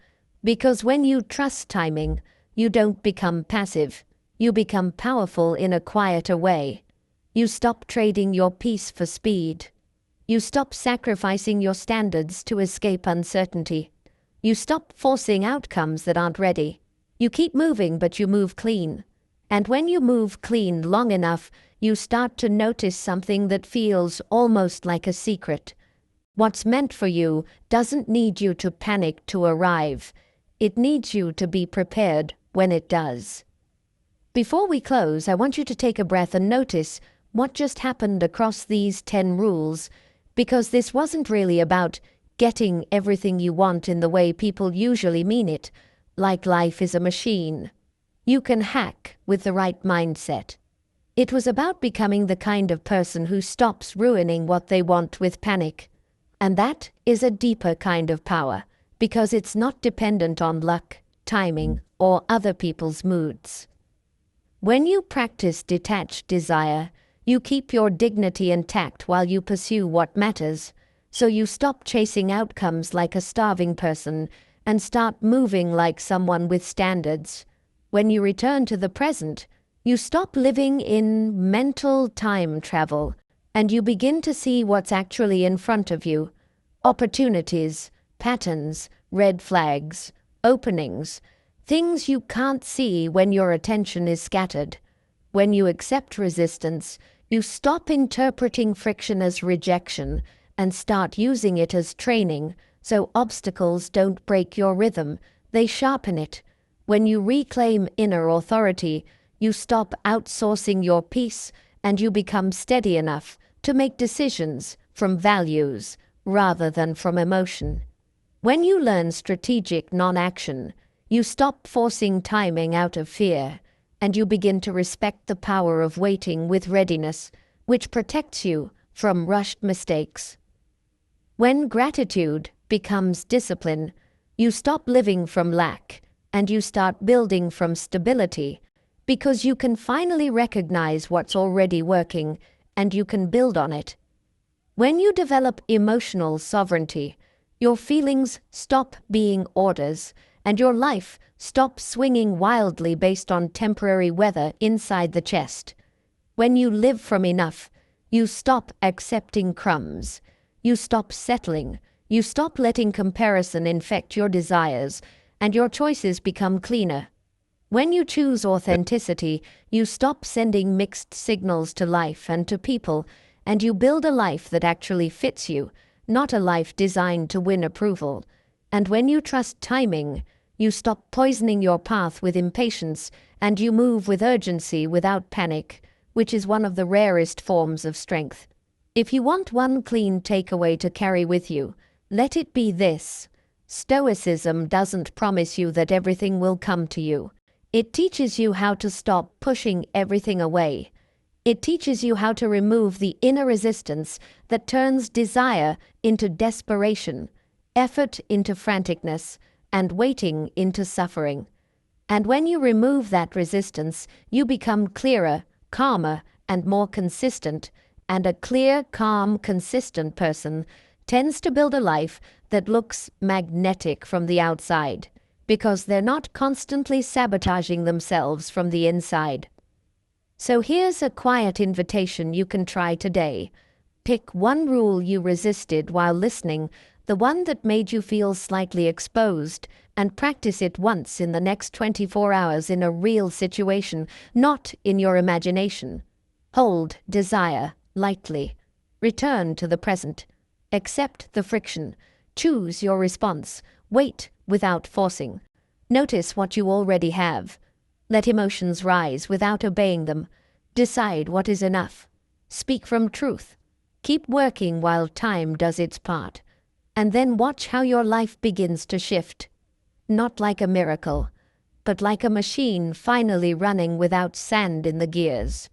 Because when you trust timing, you don't become passive. You become powerful in a quieter way. You stop trading your peace for speed. You stop sacrificing your standards to escape uncertainty. You stop forcing outcomes that aren't ready. You keep moving, but you move clean. And when you move clean long enough, you start to notice something that feels almost like a secret. What's meant for you doesn't need you to panic to arrive. It needs you to be prepared when it does. Before we close, I want you to take a breath and notice what just happened across these 10 rules, because this wasn't really about getting everything you want in the way people usually mean it, like life is a machine you can hack with the right mindset. It was about becoming the kind of person who stops ruining what they want with panic. And that is a deeper kind of power, because it's not dependent on luck, timing, or other people's moods. When you practice detached desire, you keep your dignity intact while you pursue what matters, so you stop chasing outcomes like a starving person and start moving like someone with standards. When you return to the present, you stop living in mental time travel, and you begin to see what's actually in front of you. Opportunities, patterns, red flags, openings, things you can't see when your attention is scattered. When you accept resistance, you stop interpreting friction as rejection and start using it as training, so obstacles don't break your rhythm, they sharpen it. When you reclaim inner authority, you stop outsourcing your peace and you become steady enough to make decisions from values rather than from emotion. When you learn strategic non-action, you stop forcing timing out of fear, and you begin to respect the power of waiting with readiness, which protects you from rushed mistakes. When gratitude becomes discipline, you stop living from lack, and you start building from stability, because you can finally recognize what's already working, and you can build on it. When you develop emotional sovereignty, your feelings stop being orders, and your life stops swinging wildly based on temporary weather inside the chest. When you live from enough, you stop accepting crumbs. You stop settling. You stop letting comparison infect your desires, and your choices become cleaner. When you choose authenticity, you stop sending mixed signals to life and to people, and you build a life that actually fits you, not a life designed to win approval. And when you trust timing, you stop poisoning your path with impatience, and you move with urgency without panic, which is one of the rarest forms of strength. If you want one clean takeaway to carry with you, let it be this: Stoicism doesn't promise you that everything will come to you. It teaches you how to stop pushing everything away. It teaches you how to remove the inner resistance that turns desire into desperation, effort into franticness, and waiting into suffering. And when you remove that resistance, you become clearer, calmer, and more consistent. And a clear, calm, consistent person tends to build a life that looks magnetic from the outside, because they're not constantly sabotaging themselves from the inside. So here's a quiet invitation you can try today. Pick one rule you resisted while listening, the one that made you feel slightly exposed, and practice it once in the next 24 hours in a real situation, not in your imagination. Hold desire lightly. Return to the present. Accept the friction. Choose your response. Wait without forcing. Notice what you already have. Let emotions rise without obeying them. Decide what is enough. Speak from truth. Keep working while time does its part. And then watch how your life begins to shift. Not like a miracle, but like a machine finally running without sand in the gears.